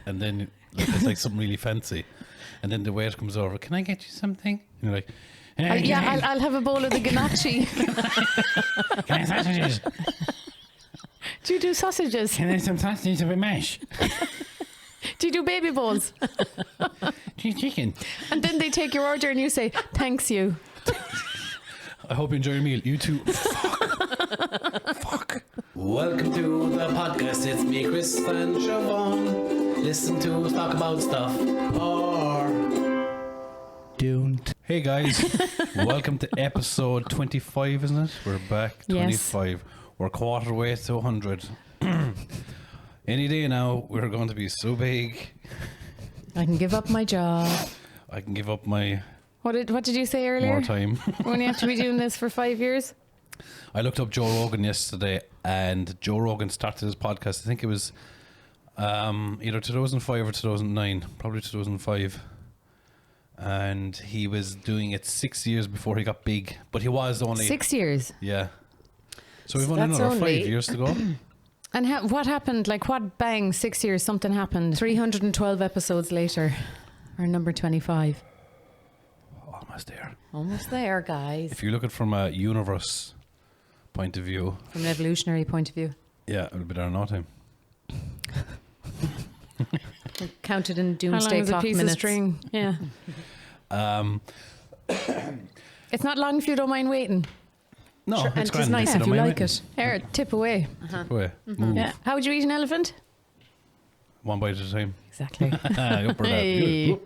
and then it's like something really fancy, and then the waiter comes over. Can I get you something? And you're like, I'll have a bowl of the ganache. Can I have sausages? Do you do sausages? Can I have some sausages with mash? Do you do baby bowls? Do you chicken? And then they take your order and you say, thanks you. I hope you enjoy your meal. You too. Fuck. Welcome to the podcast. It's me, Chris and Siobhan. Listen to us talk about stuff or don't. Hey guys, welcome to episode 25, isn't it? We're back. 25. Yes. We're a quarter way to 100. Any day now, we're going to be so big. I can give up my job. I can give up my... What did you say earlier? More time. We only have to be doing this for 5 years. I looked up Joe Rogan yesterday, and Joe Rogan started his podcast. I think it was either 2005 or 2009, probably 2005. And he was doing it 6 years before he got big, but he was only 6 years. Yeah. So we've only another 5 years to go. And what happened? Like what? Bang! 6 years. Something happened. 312 episodes later, or number 25. Almost there. Almost there, guys. If you look at it from a universe point of view, from an evolutionary point of view, yeah, it'll be there in no time. Counted in doomsday clock minutes. How long is a piece of string? Yeah. It's not long if you don't mind waiting. No, sure, it's just nice if you like it. Here, tip away. Tip away. Mm-hmm. Yeah. How would you eat an elephant? One bite at a time. Exactly. Hey.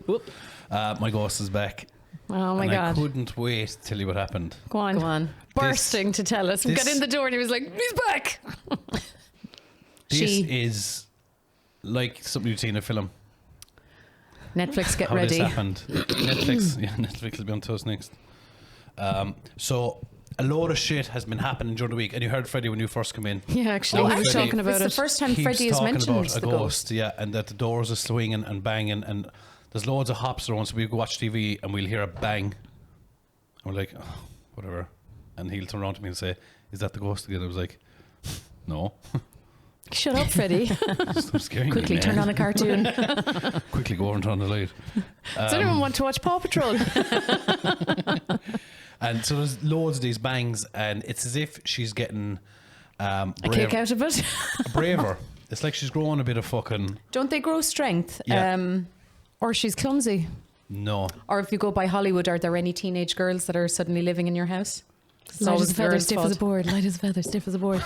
My ghost is back. Oh my God. I couldn't wait to tell you what happened. Go on. Bursting to tell us. We got in the door and he was like, he's back. This is like something you'd see in a film. Netflix, get How ready. This happened. Netflix will be on to us next. So a load of shit has been happening during the week, and you heard Freddie when you first come in. Yeah, actually, we were talking about it. It's the first time Freddie has mentioned about a ghost. Yeah, and that the doors are swinging and banging, and there's loads of hops around. So we go watch TV and we'll hear a bang, and we're like, oh, whatever. And he'll turn around to me and say, "Is that the ghost again?" I was like, "No." Shut up, Freddie. Stop scaring Quickly me, turn on a cartoon. Quickly go over and turn on the light. Does anyone want to watch Paw Patrol? And so there's loads of these bangs, and it's as if she's getting a kick out of it. braver. It's like she's growing a bit of fucking... Don't they grow strength? Yeah. Or she's clumsy. No. Or if you go by Hollywood, are there any teenage girls that are suddenly living in your house? It's light as a feather, stiff as a board. Light as a feather, stiff as a board.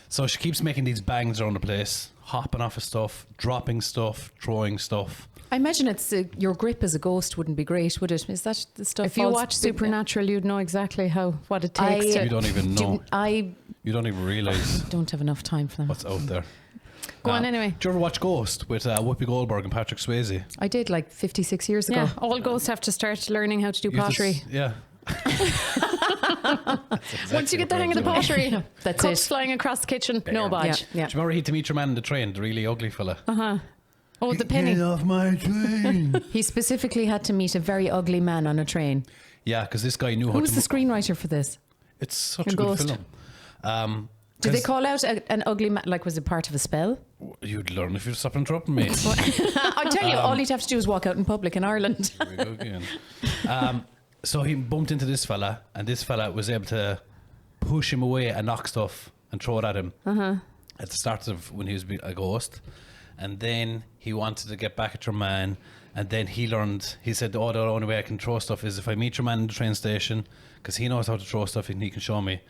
So she keeps making these bangs around the place, hopping off of stuff, dropping stuff, throwing stuff. I imagine it's your grip as a ghost wouldn't be great, would it? Is that the stuff? If you watch Supernatural, you'd know exactly what it takes. You don't even know. You don't even realise. I don't have enough time for them. What's out there? Go on anyway. Do you ever watch Ghost with Whoopi Goldberg and Patrick Swayze? I did like 56 years ago. Yeah, all ghosts have to start learning how to do pottery. Yeah. Exactly. Once you get the hang of the pottery, that's cups it. flying across the kitchen, no budge. Yeah. Do you remember Heat to Meet Your Man in the Train, the really ugly fella? Oh, the penny. Get off my train. He specifically had to meet a very ugly man on a train. Yeah, because this guy knew how to... Who was the screenwriter for this? It's such a good film. Did they call out an ugly man? Like, was it part of a spell? You'd learn if you stop interrupting me. I tell you, all you'd have to do is walk out in public in Ireland. Here we go again. So he bumped into this fella, and this fella was able to push him away and knock stuff and throw it at him at the start of when he was a ghost. And then he wanted to get back at your man, and then he said, the only way I can throw stuff is if I meet your man in the train station, because he knows how to throw stuff and he can show me.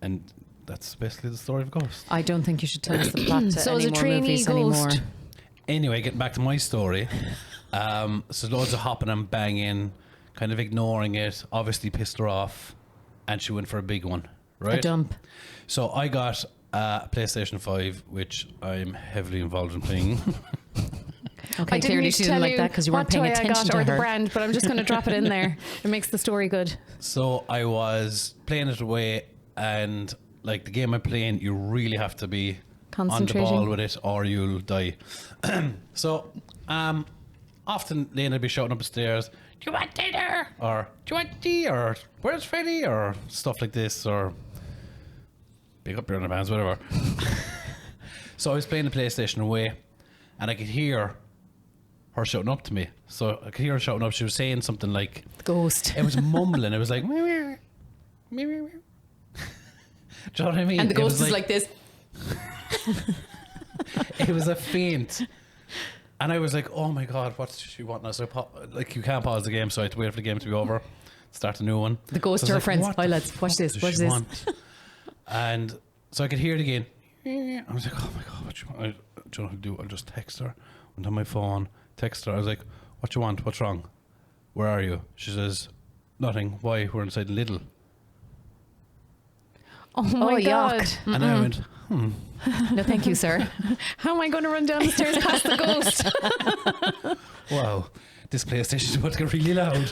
And that's basically the story of Ghost. I don't think you should tell us the plot to so any it's a more trainee movies ghost anymore. Anyway, getting back to my story. So loads of hopping and banging, kind of ignoring it, obviously pissed her off, and she went for a big one, right? A dump. So I got a PlayStation 5, which I'm heavily involved in playing. Okay, clearly she didn't like that because you weren't paying attention I got, to or her. the brand, but I'm just going to drop it in there. It makes the story good. So I was playing it away, and like the game I'm playing, you really have to be on the ball with it or you'll die. So often Lane would be shouting up the stairs, "Do you want dinner?" or "Do you want tea?" or "Where's Freddie?" or stuff like this, or "Pick up your underpants," whatever. So I was playing the PlayStation away, and I could hear her shouting up to me. So I could hear her shouting up. She was saying something like, Ghost. it was mumbling. It was like, meow, meow, meow, meow, meow. Do you know what I mean? And the It ghost was is like this. It was a feint. And I was like, oh my God, what does she want now? So you can't pause the game, so I had to wait for the game to be over, start a new one. The ghost So to I her was friends. what Hi the lads, watch fuck this, does watch she this. want? And so I could hear it again. I was like, oh my God, what you want? I don't know what to do. I'll just text her. Went on my phone, text her. I was like, what you want? What's wrong? Where are you? She says, nothing. Why? We're inside Lidl. Oh my God. yuck. And I went, No, thank you, sir. How am I going to run down the stairs past the ghost? wow, this PlayStation is about to get really loud.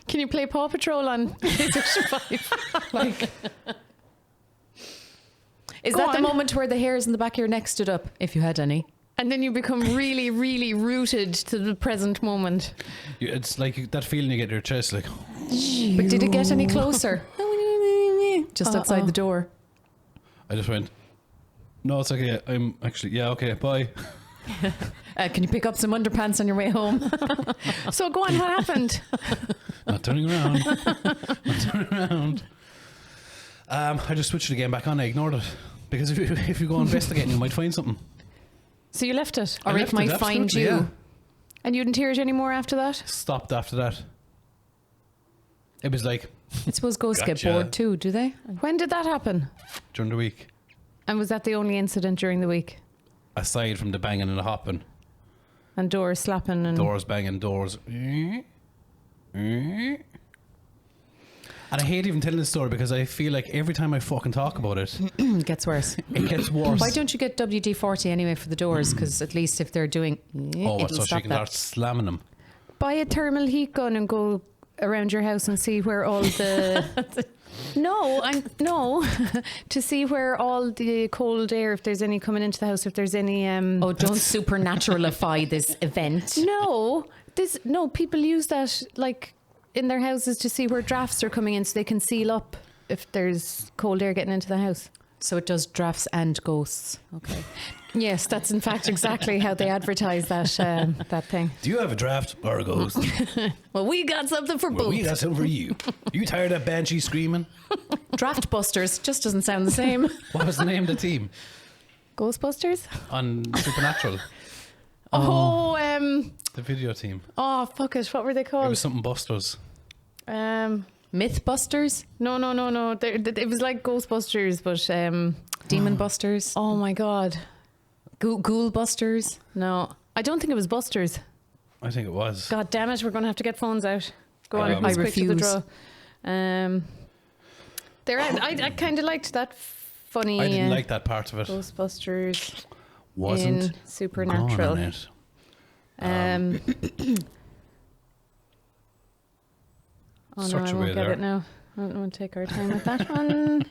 Can you play Paw Patrol on PlayStation 5? Like, Is Go that the on. moment where the hairs in the back of your neck stood up, if you had any? And then you become really, really rooted to the present moment. it's like that feeling you get in your chest, like, But did it get any closer? Just outside the door. I just went, no, it's okay. I'm actually, yeah, okay, bye. Can you pick up some underpants on your way home? So go on, what happened? Not turning around. Not turning around. I just switched the game back on. I ignored it. Because if you go investigating, you might find something. So you left it? I Or it left might find absolutely, you. yeah. And you didn't hear it anymore after that? Stopped after that. It was like I suppose ghosts Gotcha. get bored too, do they? When did that happen? during the week. And was that the only incident during the week? Aside from the banging and the hopping, And doors slapping and... doors banging, doors. And I hate even telling this story because I feel like every time I fucking talk about it, It gets worse. it gets worse. Why don't you get WD-40 anyway for the doors? Because at least if they're doing, Oh, it'll so she stop can that. start slamming them. Buy a thermal heat gun and go around your house and see where all the... No, to see where all the cold air, if there's any coming into the house, if there's any... Oh, don't supernaturalify this event. No, people use that like in their houses to see where drafts are coming in so they can seal up if there's cold air getting into the house. So it does drafts and ghosts. Okay. Yes, that's in fact exactly how they advertise that thing. Do you have a draft or a ghost? Well, we got something for Well, both. we got something for you. You tired of Banshee screaming? Draft busters just doesn't sound the same. What was the name of the team Ghostbusters? on Supernatural? The video team. Fuck it. What were they It called? was something Busters. Mythbusters? No. It was like Ghostbusters, but Demon busters? oh my god, Ghoul busters? no, I don't think it was Busters. I think it was. God damn it, we're going to have to get phones out. Go on, I who's quick to the refuse. draw? I kind of liked that funny. I didn't like that part of it. Ghostbusters Wasn't in Supernatural. gone on it. Oh no, Search I away won't get there. it now. I don't want to take our time with that one.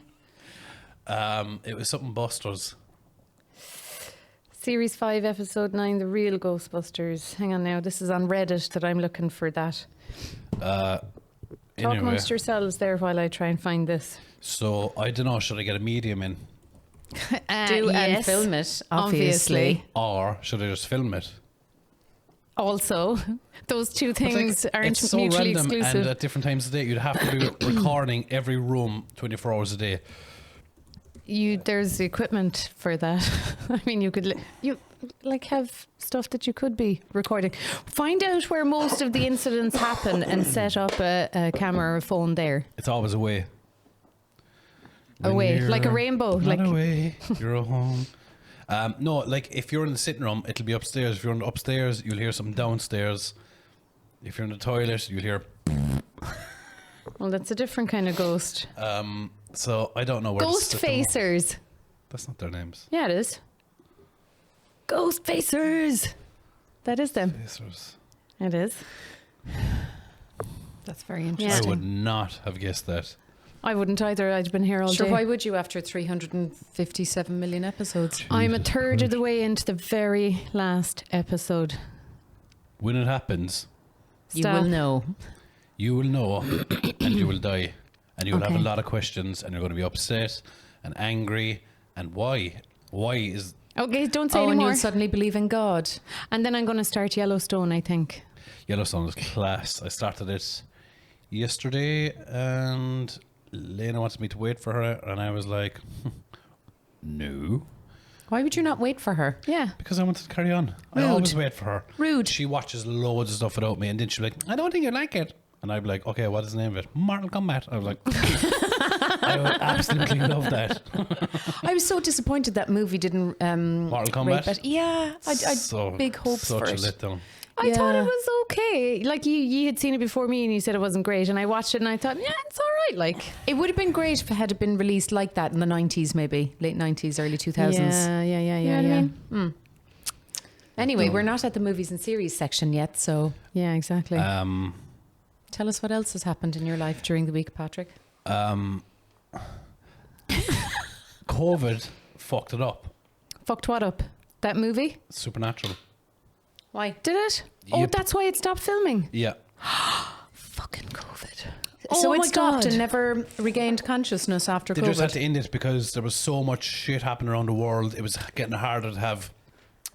It was something Busters. Series 5, Episode 9, The Real Ghostbusters. Hang on now, this is on Reddit that I'm looking for that. Talk Anyway, amongst yourselves there while I try and find this. so I don't know. Should I get a medium in, Do and film it, obviously. or should I just film it? Also, those two But, like, things aren't it's so mutually random, exclusive. and at different times of the day, you'd have to be recording every room 24 hours a day. There's equipment for that. I mean, you could have stuff that you could be recording. Find out where most of the incidents happen and set up a camera or a phone there. It's always away. Away, When like a you're rainbow. Not Like away, you're at home. No, like if you're in the sitting room, it'll be upstairs. If you're upstairs, you'll hear something downstairs. If you're in the toilet, you'll hear. well, that's a different kind of ghost. So I don't know where. Ghost to sit them up. facers. That's not their names. Yeah, it is. Ghost facers. That is them. Facers. It is. That's very Yeah. I interesting. would not have guessed that. I wouldn't either. I'd been here all Sure, day. why would you after 357 million episodes? I'm a Jesus third of the Christ. way into the very last episode. When it happens, You Stop. will know. you will know, and you will die, and you will have Okay. a lot of questions, and you're going to be upset and angry, And why? Why is... Okay, don't say And anymore. you'll suddenly believe in God. And then I'm going to start Yellowstone, I think. Yellowstone is class. I started it yesterday and Lena wanted me to wait for her and I was like, no. Why would you not wait for her? Yeah. Because I wanted to carry on. I Rude. always wait for her. Rude. She watches loads of stuff without me and then she'll be like, I don't think you like it. And I'd be like, okay, what is the name of it? Mortal Kombat. I was like, I would absolutely love that. I was so disappointed that movie didn't. Mortal rate Kombat? better. Yeah, I So- big hopes for Such it. a letdown. I thought it was okay. Like you had seen it before me and you said it wasn't great. And I watched it and I thought, yeah, it's all right. Like, It would have been great if it had been released like that in the 90s, maybe late 90s, early 2000s. yeah. You know what I mean? Anyway, we're not at the movies and series section yet, so Yeah, exactly. tell us what else has happened in your life during the week, Patrick. COVID fucked it up. Fucked what up? That movie? Supernatural. Why? Did it? Oh, Yep. that's why it stopped filming. Yeah. Fucking COVID. So Oh it my stopped God. and never regained consciousness after They COVID. just had to end it because there was so much shit happening around the world. It was getting harder to have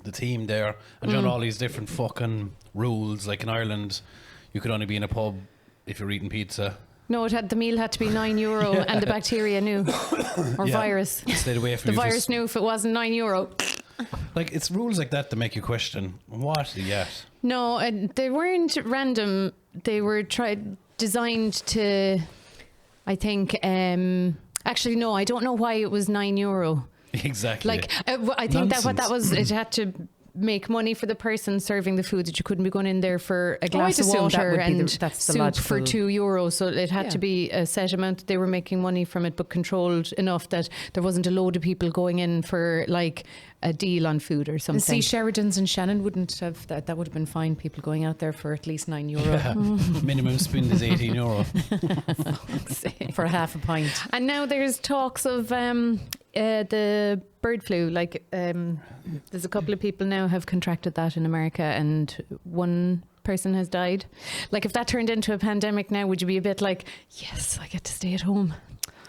the team there. And you know, all these different fucking rules. Like in Ireland, you could only be in a pub if you're eating pizza. No, the meal had to be €9 and the bacteria knew. Or Yeah. virus. Stayed away from The you for virus knew if it wasn't €9. Like, it's rules like that make you question, what yet? No, they weren't random. They were designed to, I think, actually, no, I don't know why it was €9. Exactly. Like, I think that what that Nonsense. was, it had to make money for the person serving the food, that you couldn't be going in there for a glass of assumed that water would be and that's the soup for logical- €2. So it had Yeah. to be a set amount. They were making money from it, but controlled enough that there wasn't a load of people going in for like a deal on food or something. And see, Sheridan's and Shannon wouldn't have that. That would have been fine. People going out there for at least €9 Yeah. Minimum spend is €18. for a half a pint. And now there's talks of the bird flu. Like, there's a couple of people now have contracted that in America, and one person has died. Like, if that turned into a pandemic now, would you be a bit like, yes, I get to stay at home?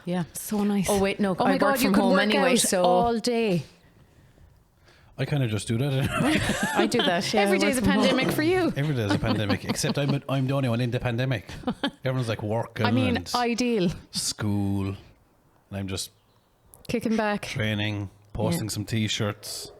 Yeah. So nice. Oh wait, no. Oh I my work God, you from could home work anyway, out so all day. I kind of just do that. I do that. Yeah, Every I day's a work from home. pandemic for you. Every day is a pandemic, except I'm the only one in the pandemic. Everyone's like working I mean, and ideal. school, and I'm just Kicking back. training, posting some t-shirts,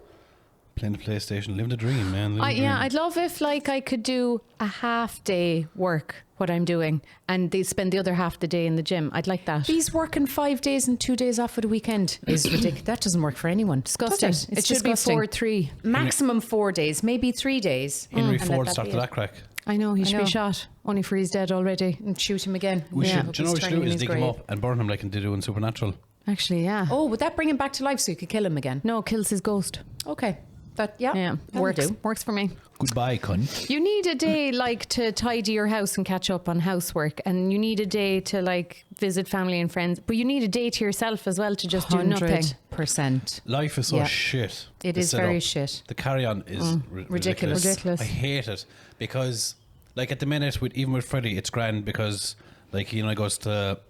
playing the PlayStation, living the dream, man. Living the Yeah, dream. I'd love if like I could do a half day work, what I'm doing, and they spend the other half the day in the gym. I'd like that. These working 5 days and 2 days off at a weekend is ridiculous. That doesn't work for anyone. Disgusting. Does it? It's It should disgusting. be 4-3. Maximum 4 days, maybe 3 days. Henry And let Ford that started be it. that crack. I know, he I should know. be shot. Only for he's dead already. And shoot him again. We Yeah. should, do you know what we should do is dig him up and burn him like they do in Supernatural. Actually, yeah. Oh, would that bring him back to life so you could kill him again? No, kills his ghost. Okay. That, yeah. Yeah, that'll works. do. Works for me. Goodbye, cunt. You need a day like to tidy your house and catch up on housework, and you need a day to like visit family and friends, but you need a day to yourself as well to just do nothing. 100%. Life is so Yeah. shit. It The is setup. very shit. The carry-on is ridiculous. Ridiculous. I hate it because, like, at the minute, even with Freddie, it's grand because, like, he only goes to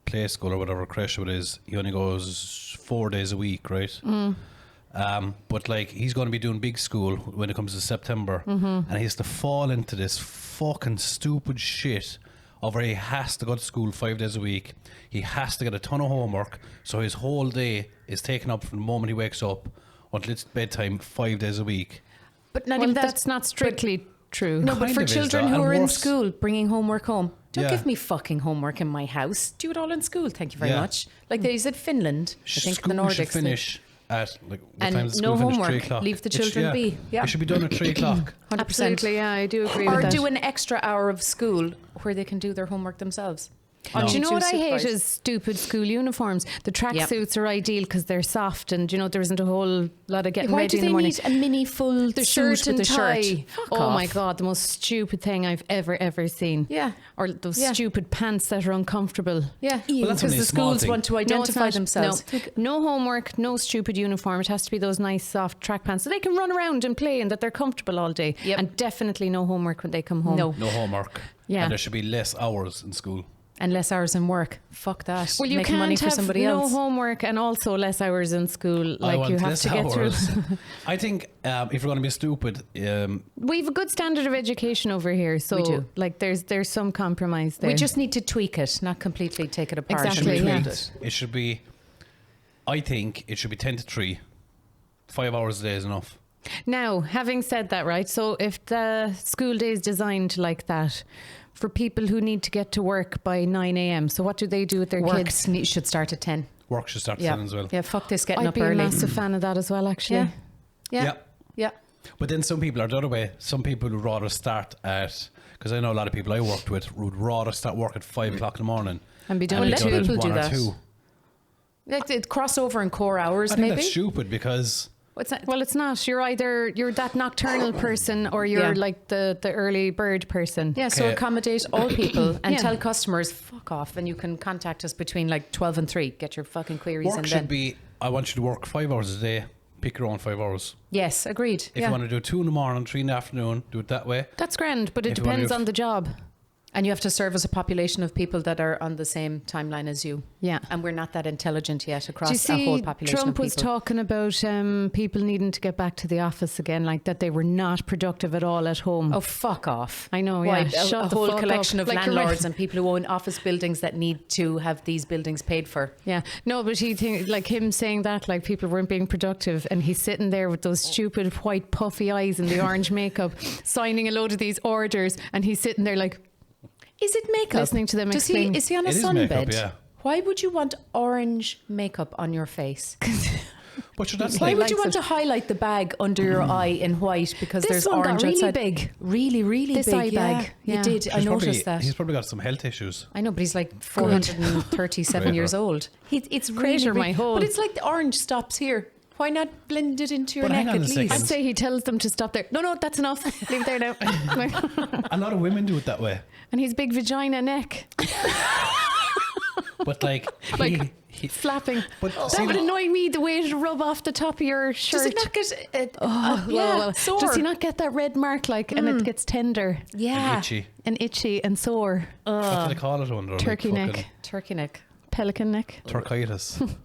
play school or whatever, creche it is. He only goes 4 days a week, right? But like, he's going to be doing big school when it comes to September, and he has to fall into this fucking stupid shit of where he has to go to school 5 days a week. He has to get a ton of homework, so his whole day is taken up from the moment he wakes up until it's bedtime 5 days a week. But not Well, even that. that's not strictly true. No, but kind for of is, children though, who and are in worse. school, bringing homework home. Don't Yeah. give me fucking homework in my house. Do it all in school. Thank you very Yeah. much. Like they said, Finland. I think School the Nordics. should finish at like what And time does no school finish? homework. 3 o'clock. Leave the It should- children be. Yeah. It should be done at 3 o'clock. 100%. Absolutely, yeah, I do agree Or with that. do an extra hour of school where they can do their homework themselves. No. Do you know what I hate Supervised. is stupid school uniforms. The Yep. tracksuits are ideal because they're soft, and you know there isn't a whole lot of getting Why ready do in the they morning. need a mini full The suit shirt with and a tie. shirt? Fuck Oh my off. god, the most stupid thing I've ever seen. Yeah. Or those Yeah. stupid pants that are uncomfortable. Yeah, Well, that's because only the a small schools thing. want to No, it's identify not. themselves. No homework, no stupid uniform. It has to be those nice soft track pants so they can run around and play and that they're comfortable all day. Yep. And definitely no homework when they come home. No. No homework. Yeah. And there should be less hours in school. And less hours in work. Fuck that. Well, you Making money can't for have somebody no else. homework and also less hours in school. I Like want you have less to get through. hours. I think if you're going to be stupid, We have a good standard of education over here, so We do. like there's some compromise there. We just need to tweak it, not completely take it apart. Exactly. should be yeah. tweaked. It should be. I think it should be 10 to 3. 5 hours a day is enough. Now, having said that, right? So if the school day is designed like that for people who need to get to work by 9 a.m., so what do they do with their Work kids? should start at 10. Work should start Yeah. 10 as well. Yeah, fuck this getting I'd up be early. a massive fan of that as well, actually. Yeah. Yeah. Yeah. Yeah. But then some people are the other way. Some people would rather start at, because I know a lot of people I worked with would rather start work at 5 o'clock in the morning. And be done Well, at let 2. people do 1 or that. 2. It crossover in core hours, I think maybe. that's stupid because What's that? Well, it's not. You're that nocturnal person or you're Yeah. like the early bird person. Yeah, so Okay. accommodate all people and Yeah. tell customers, fuck off, and you can contact us between like 12 and 3. Get your fucking queries work and should then. be, I want you to work 5 hours a day, pick your own 5 hours. Yes, agreed. If you want to do 2 in the morning, 3 in the afternoon, do it that way. That's grand, but it If you wanna depends do- on the job. And you have to service a population of people that are on the same timeline as you. Yeah. And we're not that intelligent yet Do you across a whole see population Trump of was people. talking about people needing to get back to the office again, like that they were not productive at all at home. Oh, fuck off. I know, Why, yeah. a Shut the whole fuck collection up. of Like, you're landlords right. and people who own office buildings that need to have these buildings paid for. Yeah, no, but like him saying that, like people weren't being productive, and he's sitting there with those stupid white puffy eyes and the orange makeup, signing a load of these orders, and he's sitting there like, Is it makeup? Listening to them Is explain. he on a It is sunbed? makeup, yeah. Why would you want orange makeup on your face? But sure, that's Why like, would you likes want it. to highlight the bag under your eye in white because This there's one got orange really outside? big. Really, really This big. eye yeah. bag, yeah. You did. I noticed that. He's probably got some health issues. I know, but he's like 437 Good. years old. It's really, Crater really my hole. But it's like the orange stops here. Why not blend it into your But neck hang on at a least? second. I'd say he tells them to stop there. No, that's enough. Leave it there now. A lot of women do it that way. And his big vagina neck But like, Like- he flapping. but That see, would annoy me, the way it would rub off the top of your shirt. Does it not get Well, sore? does he not get that red mark like, and it gets tender Yeah. itchy. and itchy and sore? What do they call it under? Turkey like neck. fucking Turkey neck. Pelican neck. Turkitis.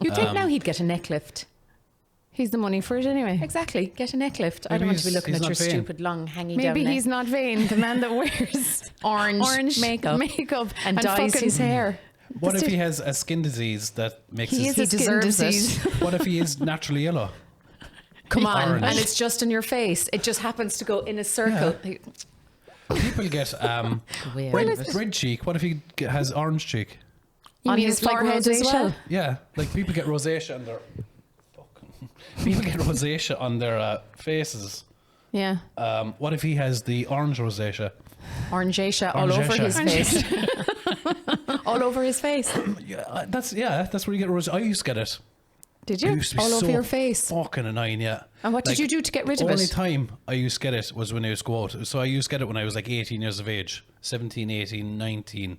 You'd think now he'd get a neck lift. He's the money for it anyway. Exactly. Get a neck lift. I Maybe don't want to be he's- looking he's at your not vain. stupid long hanging down Maybe neck. he's not vain, the man that wears orange makeup and dyes fucking- his hair. What That's if it. he has a skin disease that makes He his... is a skin deserves it. disease. What if he is naturally yellow? Come on. Orange. And it's just in your face. It just happens to go in a circle. People get Weird. red cheek. What if he has orange cheek? You On mean his like forehead as rosacea? well? Yeah, like people get rosacea on their... People get rosacea on their faces. Yeah. What if he has the orange rosacea? Orangeacia all over his Orangeacia. face. All over his face. Yeah, that's where you get rosacea. I used to get it. Did It you? used to be All over so your face. fucking annoying, yeah. And what did you do to get rid of The only it? time I used to get it was when I used to go out. So I used to get it when I was like 18 years of age. 17, 18, 19.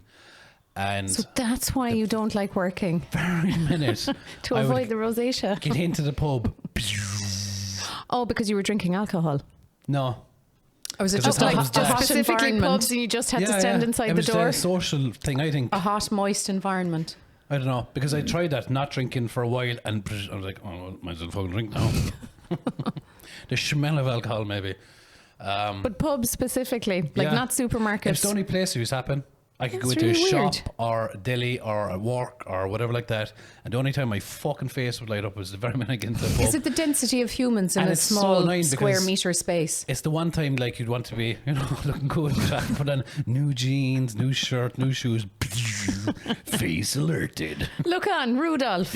And So that's why you don't like working, every minute to I would avoid the rosacea. get into the pub. Oh, because you were drinking alcohol. No. Or was it 'Cause just I like thought it was a that. hot Specifically environment? pubs, and you just had to stand inside it the was door. a social thing, I think. A hot, moist environment. I don't know. Because I tried that, not drinking for a while, and I was like, oh, well, might as well fucking drink now. The smell of alcohol, maybe. But pubs specifically, like Yeah. not supermarkets. It's the only place it used to happen. I could go That's into a really shop weird. or a deli or a work or whatever like that, and the only time my fucking face would light up was the very minute I get into the pub. Is it the density of humans in And a it's so small annoying square because- meter space? It's the one time like you'd want to be, looking good, put on new jeans, new shirt, new shoes, face alerted. Look on, Rudolph.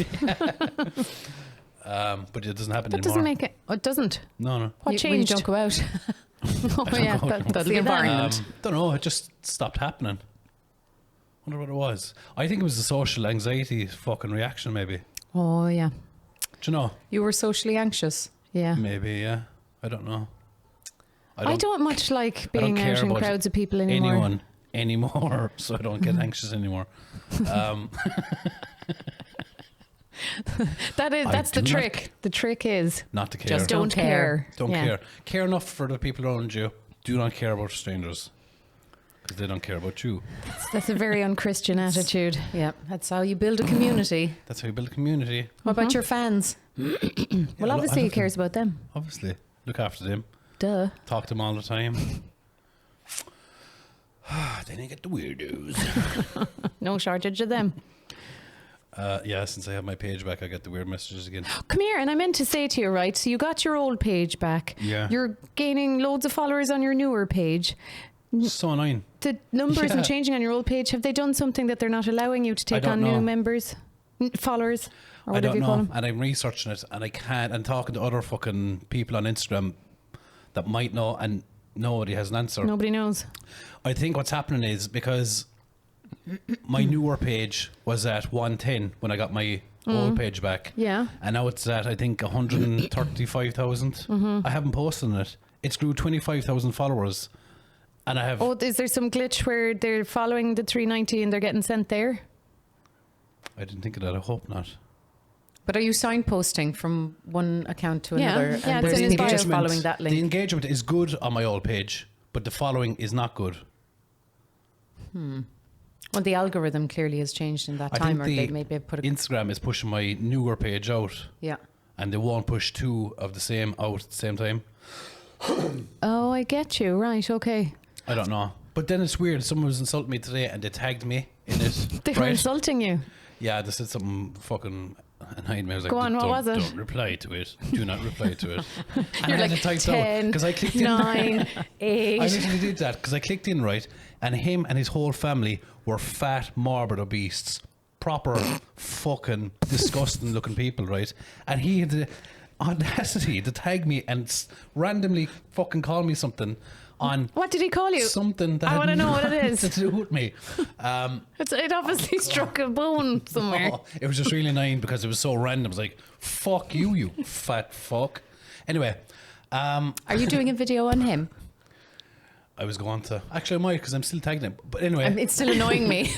But it doesn't happen That anymore. doesn't make it. Oh, it doesn't. No. What When you changed? don't go out. Oh, yeah, go out. that'll The be that. environment. Don't know. It just stopped happening. Wonder what it was. I think it was a social anxiety fucking reaction. Maybe. Oh, yeah. Do you know? You were socially anxious. Yeah. Maybe. Yeah. I don't know. I don't much like I don't being out care in about crowds of people anymore. anyone anymore, so I don't get anxious anymore. That's the do not- trick. The trick is Not to care. just don't care. Don't Yeah. care. Care enough for the people around you. Do not care about strangers. because they don't care about you. That's a very unchristian attitude. Yeah, that's how you build a community. That's how you build a community. What about your fans? Well, obviously he cares about them. Obviously. Look after them. Duh. Talk to them all the time. Then I get the weirdos. No shortage of them. Yeah, since I have my page back, I get the weird messages again. Come here, and I meant to say to you, right, so you got your old page back. Yeah. You're gaining loads of followers on your newer page. So annoying. The numbers Yeah. and changing on your old page, have they done something that they're not allowing you to take don't on know. new members? Followers? Or I whatever don't you call know. them? And I'm researching it and I can't. And talking to other fucking people on Instagram that might know, and nobody has an answer. Nobody knows. I think what's happening is because my newer page was at 110 when I got my old page back. Yeah. And now it's at, I think, 135,000. I haven't posted on it. It's grew 25,000 followers. And I have... Oh, is there some glitch where they're following the 390 and they're getting sent there? I didn't think of that. I hope not. But are you signposting from one account to Yeah. another? Yeah, and it's in there's his people bio. just following that The link. engagement is good on my old page, but the following is not good. Well, the algorithm clearly has changed in that I time, think or the they maybe have put a Instagram is pushing my newer page out, yeah. and they won't push two of the same out at the same time. Oh, I get you. Right, okay. I don't know. But then it's weird. Someone was insulting me today and they tagged me in it. They were right? insulting you. Yeah, they said something fucking annoying me. I was like, Go on, what don't, was it? Don't reply to it. Do not reply to it. And You're I had like, to type 10, because I clicked in. 9, 8. I literally did that because I clicked in, right, and him and his whole family were fat, morbid, obese, proper, fucking disgusting looking people, right? And he had the audacity to tag me and randomly fucking call me something on What did he call you? something that I had wanna know what it nothing is. to do with me. It obviously struck a bone somewhere. Oh, it was just really annoying because it was so random. I was like, fuck you, you fat fuck. Anyway, Are you doing a video on him? I was going to. Actually, I might because I'm still tagging him. But anyway. It's still annoying me.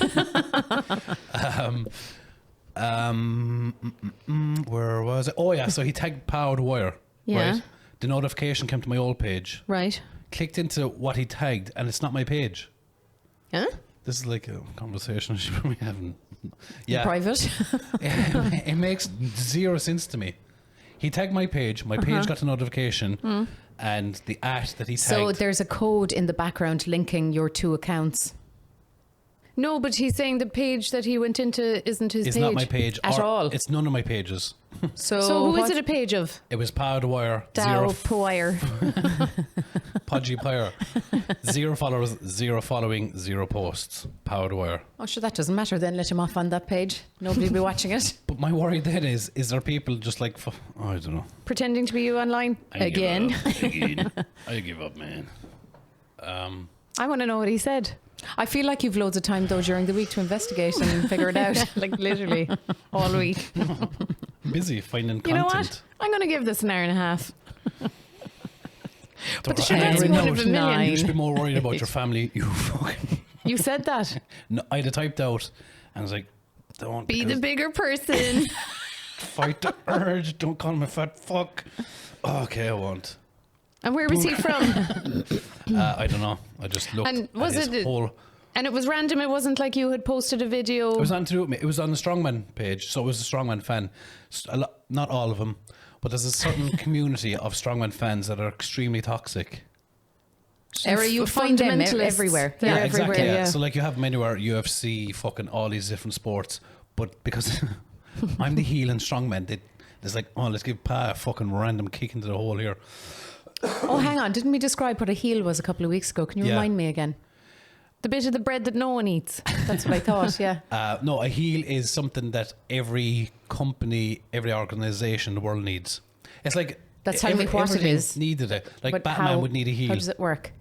Where was it? Oh, yeah. So he tagged Powered Wire. Yeah. Right? The notification came to my old page. Right. Clicked into what he tagged, and it's not my page. Huh? This is like a conversation I should probably having. Yeah. Private. It makes zero sense to me. He tagged my page got a notification, and the at that he tagged. So there's a code in the background linking your two accounts. No, but he's saying the page that he went into isn't his it's page. not my page At or all. It's none of my pages. So So who is what- it a page of? It was Powered Wire, Dow Poire. Podgy Pyre. 0 followers, 0 following, 0 posts. Powered Wire. Oh, sure, that doesn't matter then. Let him off on that page. Nobody will be watching it. But my worry then is there people just like, I don't know. Pretending to be you online I give again. up. Again. I give up, man. I want to know what he said. I feel like you've loads of time though during the week to investigate and figure it out. Like literally all week. I'm busy finding You know content. what? I'm going to give this an hour and a half. Don't the sugar worry. is one of a million. You should be more worried about your family. You fucking. You said that. No, I had it typed out, and I was like, "Don't Be the because bigger person. fight the urge. Don't call me a fat fuck." Okay, I won't. And where was he from? I don't know. I just looked. And was at his it- whole? And it was random. It wasn't like you had posted a video. It was nothing to do with me. It was on the Strongman page, so it was a Strongman fan. Not all of them, but there's a certain community of Strongman fans that are extremely toxic. Era, you find them Fundamentalists. everywhere. They're Yeah, everywhere, exactly. yeah. So like you have them anywhere, UFC, fucking all these different sports, but because I'm the heel in Strongman, there's like, oh, let's give Pa a fucking random kick into the hole here. Oh, hang on. Didn't we describe what a heel was a couple of weeks ago? Can you Yeah. remind me again? The bit of the bread that no one eats. That's what I thought, yeah. No, a heel is something that every company, every organization in the world needs. It's like That's telling me what it everything is. needed it. Like But Batman how- would need a heel. How does it work?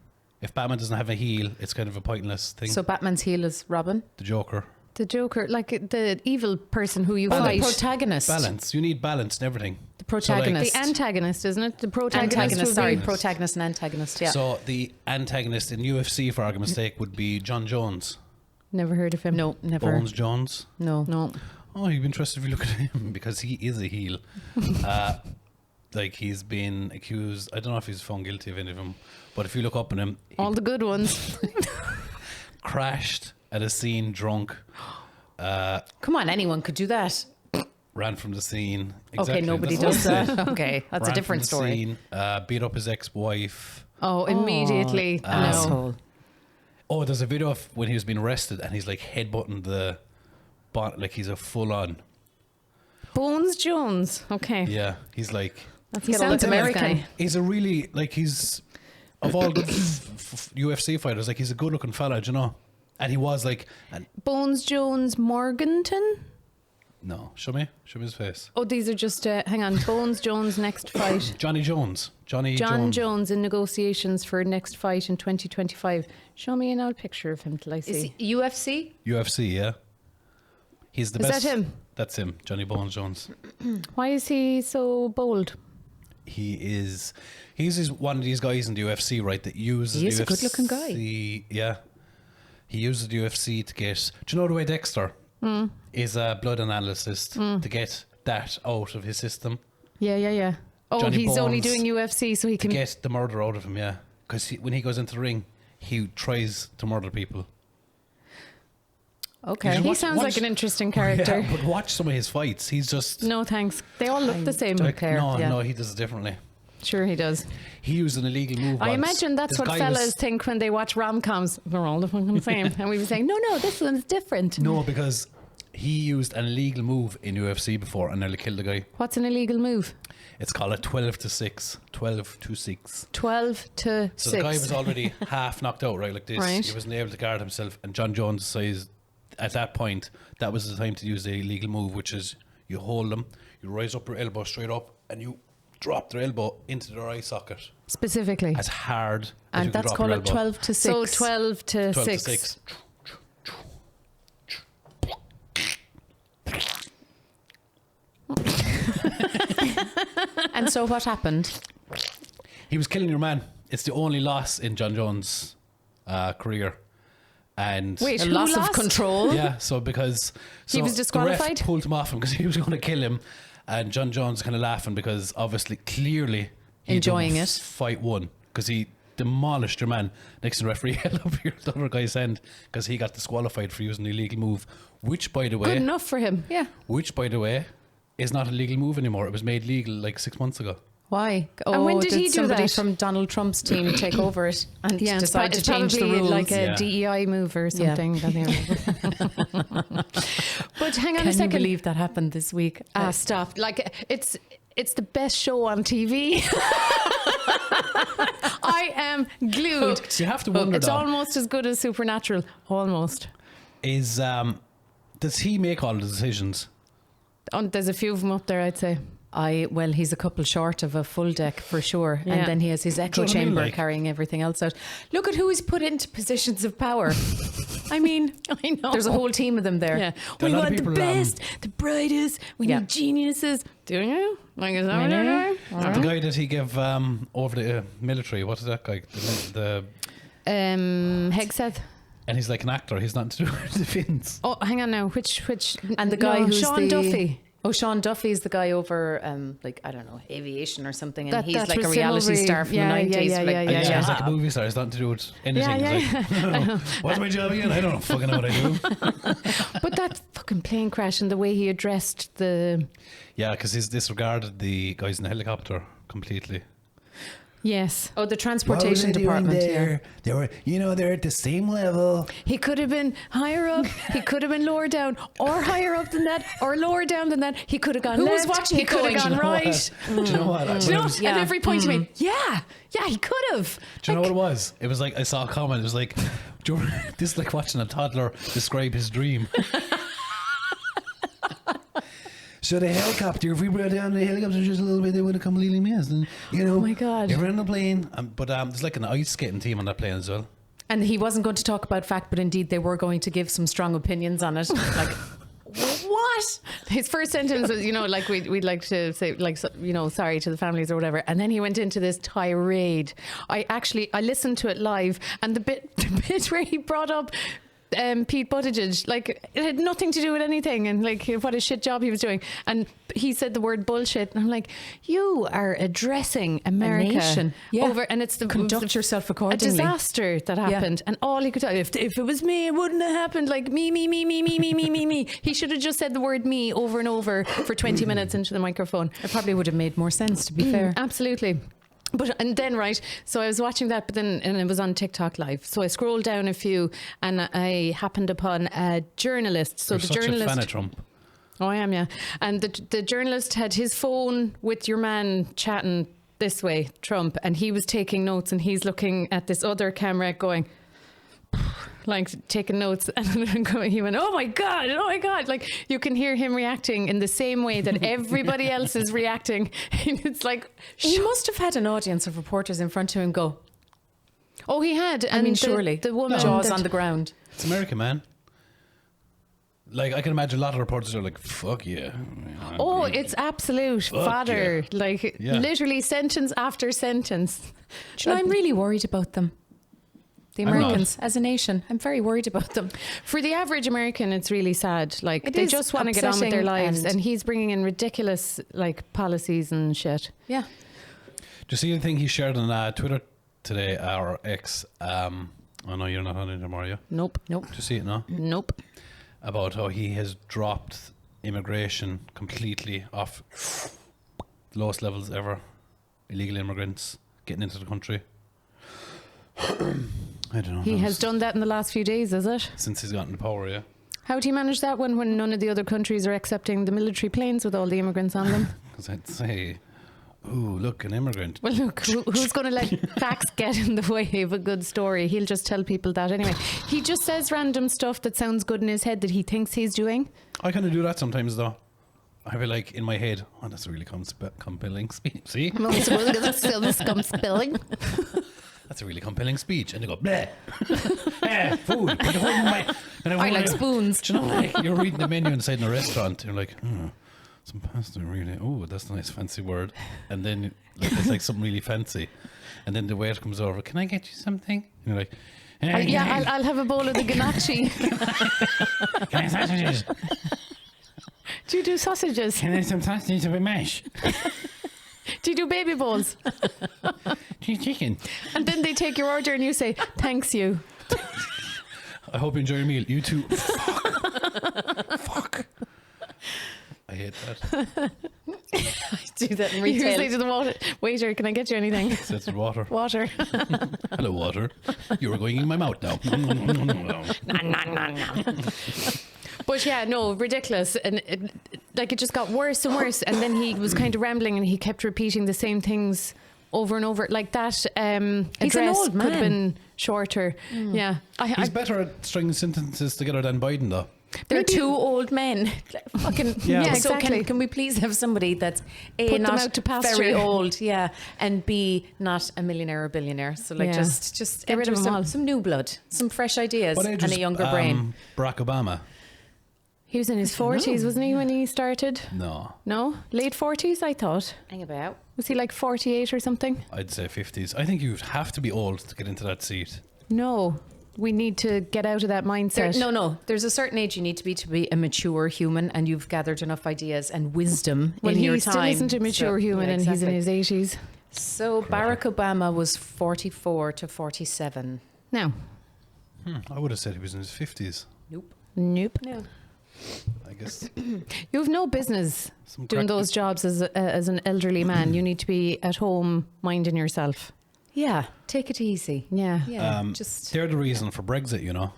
If Batman doesn't have a heel, it's kind of a pointless thing. So Batman's heel is Robin? The Joker. The Joker, like the evil person who you Well, the fight. protagonist. Balance. You need balance in everything. The protagonist. The antagonist, isn't it? The protagonist. Antagonist, would sorry. be- Protagonist and antagonist, yeah. So the antagonist in UFC, for argument's sake, would be Jon Jones. Never heard of him. No, never. Bones Jones. No. No. Oh, you'd be interested if you look at him because he is a heel. Like he's been accused. I don't know if he's found guilty of any of them, but if you look up on him, All the good ones. crashed at a scene drunk, Come on, anyone could do that. ran from the scene. Okay, nobody That's does what that. it Okay, that's Ran a different from the story. scene, beat up his ex-wife. Oh, immediately. No. Asshole. Oh, there's a video of when he was being arrested and he's like headbutting the bonnet, like he's a full-on. Bones Jones. Okay. Yeah, he's like. Let's He get a sounds look at this American. guy. He's a really like he's of all good UFC fighters. Like he's a good-looking fella, do you know. And he was like, Bones Jones Morganton. no, show me his face. Oh, these are just, hang on. Bones Jones next fight. Johnny Jones. Jon Jones in negotiations for next fight in 2025. Show me an old picture of him till I see. Is he UFC? UFC, yeah. He's the Is best. that him? That's him, Johnny Bones Jones. Why is he so bold? He's one of these guys in the UFC, right, that uses He is the a good-looking guy. Yeah. He uses the UFC to get, do you know the way Dexter is a blood analyst to get that out of his system? Yeah. Oh, Johnny he's only Bones doing UFC so he to can... get the murder out of him, yeah. Because when he goes into the ring, he tries to murder people. Okay. You He watch- sounds watch- like an interesting character. Yeah, but watch some of his fights. He's just No, thanks. They all look the same. like, care, yeah. no, he does it differently. Sure he does. He used an illegal move. I once. imagine that's This what guy fellas was- think when they watch rom-coms. They're all the fucking same. And we were saying, no, this one's different. No, because he used an illegal move in UFC before and nearly killed the guy. What's an illegal move? It's called a 12 to 6. 12 to 6. 12 to So 6. the guy was already half knocked out, right, like this. Right. He wasn't able to guard himself. And Jon Jones says at that point, that was the time to use the illegal move, which is you hold them, you rise up your elbow straight up, and you drop their elbow into their eye socket Specifically. as hard as And you can that's drop called your a elbow. 12 to 6. So 12 to 12 6. to 6. And so what happened? He was killing your man. It's the only loss in Jon Jones' career. And Wait, A who loss lost? of control? yeah, so because He was the disqualified? ref pulled him off him because he was going to kill him, and Jon Jones kind of laughing because obviously, clearly, he Enjoying done it. Fight one because he demolished your man. Next to the referee held up your the other guy's end because he got disqualified for using the illegal move, which by the Good way, enough for him. Yeah. is not a legal move anymore. It was made legal like 6 months ago. Why? And when did he do somebody that? from Donald Trump's team take over it and decide to it's change the probably rules? like a Yeah. DEI move or Yeah. something. But hang on Can a second. you believe that happened this week? Stop. Like it's the best show on TV. I am glued. You have to wonder It's though, almost as good as Supernatural. Almost. is does he make all the decisions? There's a few of them up there, I'd say. Well, he's a couple short of a full deck for sure. Yeah. And then he has his echo Do you know what I mean, chamber like- carrying everything else out. Look at who he's put into positions of power. I mean, I know. there's a whole team of them there. Yeah. There are We a lot of want the people, best, the brightest. We Yeah. need geniuses. Do you? Like, is that what you're doing? The guy that he gave over the military, what is that guy? The Hegseth. and he's like an actor. He's not to do with defence. Oh, hang on now. Which? And the guy who's Sean the- Duffy. Oh, Sean Duffy is the guy over, like, I don't know, aviation or something. And That- he's that like a was reality Sylvie. star from Yeah, the 90s. yeah, like, yeah, Yeah, yeah. he's like a movie star. It's nothing to do with anything. Yeah, He's like, what's my job again? I don't fucking know what I do. But that fucking plane crash and the way he addressed the... Yeah, because he's disregarded the guys in the helicopter completely. Yes. Oh, the transportation department. Yeah. They were, they're at the same level. He could have been higher up. He could have been lower down, or higher up than that, or lower down than that. He could have gone Who was left. watching He it could going? have Do gone you know right. Do you know what? Do you know? At Yeah. every point he made, yeah, he could have. Do you know what it was? It was like I saw a comment. It was like, this is like watching a toddler describe his dream. So the helicopter, if we brought down the helicopter just a little bit, they would have completely missed. And, Oh my God. They were in the plane. But there's like an ice skating team on that plane as well. And he wasn't going to talk about fact, but indeed they were going to give some strong opinions on it. Like, what? His first sentence was, like we'd like to say, like, sorry to the families or whatever. And then he went into this tirade. I listened to it live, and the bit where he brought up Pete Buttigieg. Like, it had nothing to do with anything, and like what a shit job he was doing. And he said the word bullshit, and I'm like, you are addressing America nation. Yeah. over, and it's Conduct yourself a accordingly. disaster that happened, and all he could tell, if it was me, it wouldn't have happened. Like me. He should have just said the word me over and over for 20 minutes into the microphone. It probably would have made more sense, to be fair. Absolutely. But and then right, so I was watching that, but then and it was on TikTok live. So I scrolled down a few, and I happened upon a journalist. So You're the such journalist, a fan of Trump. oh, I am, yeah. And the journalist had his phone with your man chatting this way, Trump, and he was taking notes, and he's looking at this other camera going, like taking notes, and then he went, oh my god, like you can hear him reacting in the same way that everybody else is reacting. And it's like, He must have had an audience of reporters in front of him go, oh, he had. I mean, surely. The woman Jaws that- on the ground. It's America, man. Like, I can imagine a lot of reporters are like, fuck yeah. Oh, it's absolute fodder. yeah. Like Yeah. literally sentence after sentence. Do you know, I'm really worried about them. The I'm not. Americans as a nation. I'm very worried about them. For the average American, it's really sad. Like It they is just want to get on with their upsetting, lives, and and he's bringing in ridiculous like policies and shit. Yeah. Do you see anything he shared on Twitter today, or X? I know you're not on it anymore, are you? Nope. Do you see it now? Nope. About how he has dropped immigration completely off the lowest levels ever. Illegal immigrants getting into the country. I don't know. He has done that in the last few days, is it? Since he's gotten to power, yeah. How do you manage that when none of the other countries are accepting the military planes with all the immigrants on them? Because I'd say, ooh, look, an immigrant. Well, look, who's going to let facts get in the way of a good story? He'll just tell people that anyway. He just says random stuff that sounds good in his head that he thinks he's doing. I kind of do that sometimes, though. I feel like in my head, oh, that's a really compelling speech. See? That's a really compelling speech. And they go, bleh. Food. I like spoons. Do you know, like, you're reading the menu inside in a restaurant, you're like, some pasta, really. Oh, that's a nice fancy word. And then like, it's like something really fancy. And then the waiter comes over, can I get you something? And you're like, I'll have a bowl of the ganache. can I have sausages? Do you do sausages? Can I have some sausages with mash? Do you do baby bowls? Do you chicken? And then they take your order and you say, thanks you. I hope you enjoy your meal. You too. Fuck. I hate that. I do that in You say retail. to the waiter, can I get you anything? It's water. Water. Hello, water. You are going in my mouth now. But yeah, no, ridiculous. And it just got worse and worse. And then he was kind of rambling and he kept repeating the same things over and over. Like that He's an address old could have man. been shorter. Yeah. He's better at stringing sentences together than Biden, though. They're two old men. Fucking Yeah. So exactly. can we please have somebody that's A, Put them not out to pasture. very old, yeah, and B, not a millionaire or billionaire. So like Yeah. just Get rid of enter them all. some new blood, some fresh ideas, What age and was, a younger brain. Barack Obama? He was in his 40s, wasn't he, when he started? No, No? Late 40s, I thought. Hang about. Was he like 48 or something? I'd say 50s. I think you'd have to be old to get into that seat. No. We need to get out of that mindset. No. There's a certain age you need to be a mature human, and you've gathered enough ideas and wisdom Well, in your he time. still isn't a mature human, yeah, and he's in exactly. his 80s. So Barack Obama was 44 to 47. No. I would have said he was in his 50s. Nope. Nope. No. I guess. You have no business Some doing crack- those jobs as an elderly man. You need to be at home minding yourself. Yeah, take it easy. Yeah. Yeah, just They're the reason for Brexit, you know.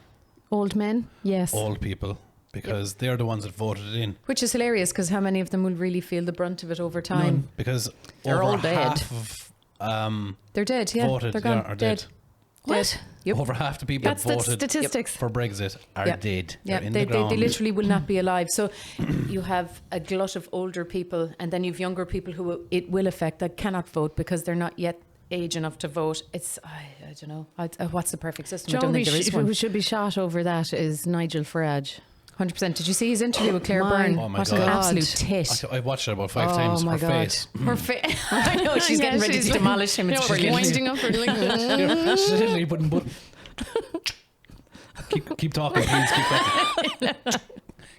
Old men? Yes. Old people. Because they're the ones that voted it in. which is hilarious because how many of them will really feel the brunt of it over time? None, because They're over all dead. half of They're dead. Yeah, voted they're gone. are dead. What? Yep. Over half the people That's that the voted statistics. for Brexit are Yeah. dead. Yeah, They're in they the ground. literally will not be alive. So you have a glut of older people, and then you've younger people who it will affect that cannot vote because they're not yet age enough to vote. It's I don't know. What's the perfect system? I don't think there is who one. should be shot over that is Nigel Farage. 100%. Did you see his interview with Claire My Byrne? Oh my What God. an absolute tit. I watched it about 5 Oh times. my Her God. face. Her I know she's Yeah, getting ready she's to like- demolish him. It's No, brilliant. winding up her like, She's literally putting Keep talking, please. Keep talking.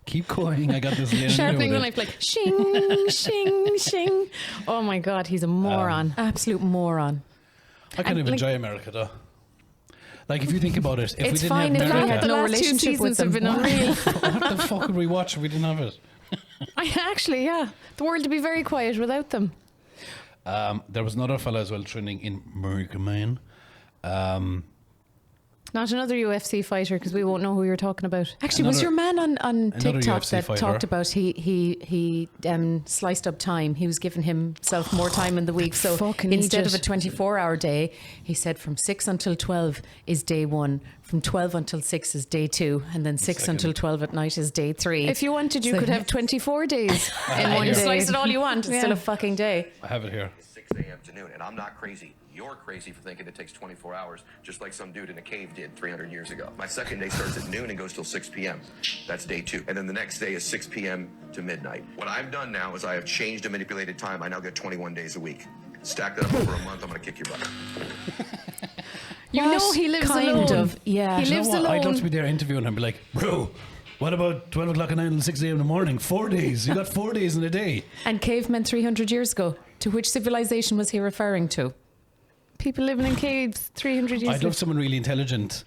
Keep going. I got this. Sharpening the knife like shing, shing, shing. Oh my God, he's a moron. Absolute moron. I kind of enjoy America though. Like if you think about it, if It's we didn't fine have if we America, had The no last 2 relationship seasons with have them. been unreal. what the fuck would we watch if we didn't have it? Actually, yeah. The world would be very quiet without them. There was another fella as well training in America, man. Not another UFC fighter because we won't know who you're talking about. Actually, was your man on TikTok UFC that fighter. talked about he sliced up time? He was giving himself more time in the week. So fucking instead idiot. of a 24-hour day, he said from 6 until 12 is day 1, from 12 until 6 is day 2, and then 6 until 12 at night is day 3. If you wanted, you So- could have 24 days in and one you day. slice it all you want. It's Yeah. still a fucking day. I have it here. 6 a.m. to noon, and I'm not crazy. You're crazy for thinking it takes 24 hours, just like some dude in a cave did 300 years ago. My second day starts at noon and goes till 6 p.m. That's day 2. And then the next day is 6 p.m. to midnight. What I've done now is I have changed and manipulated time. I now get 21 days a week. Stack that up over a month, I'm going to kick your butt. You What know he lives kind alone. of- yeah. He Do You know lives what? I'd love to alone. be there interviewing him and be like, bro, what about 12 o'clock at night and 6 a.m. in the morning? 4 days. You got 4 days in a day. And cavemen 300 years ago. To which civilization was he referring to? People living in caves 300 years I'd love someone really intelligent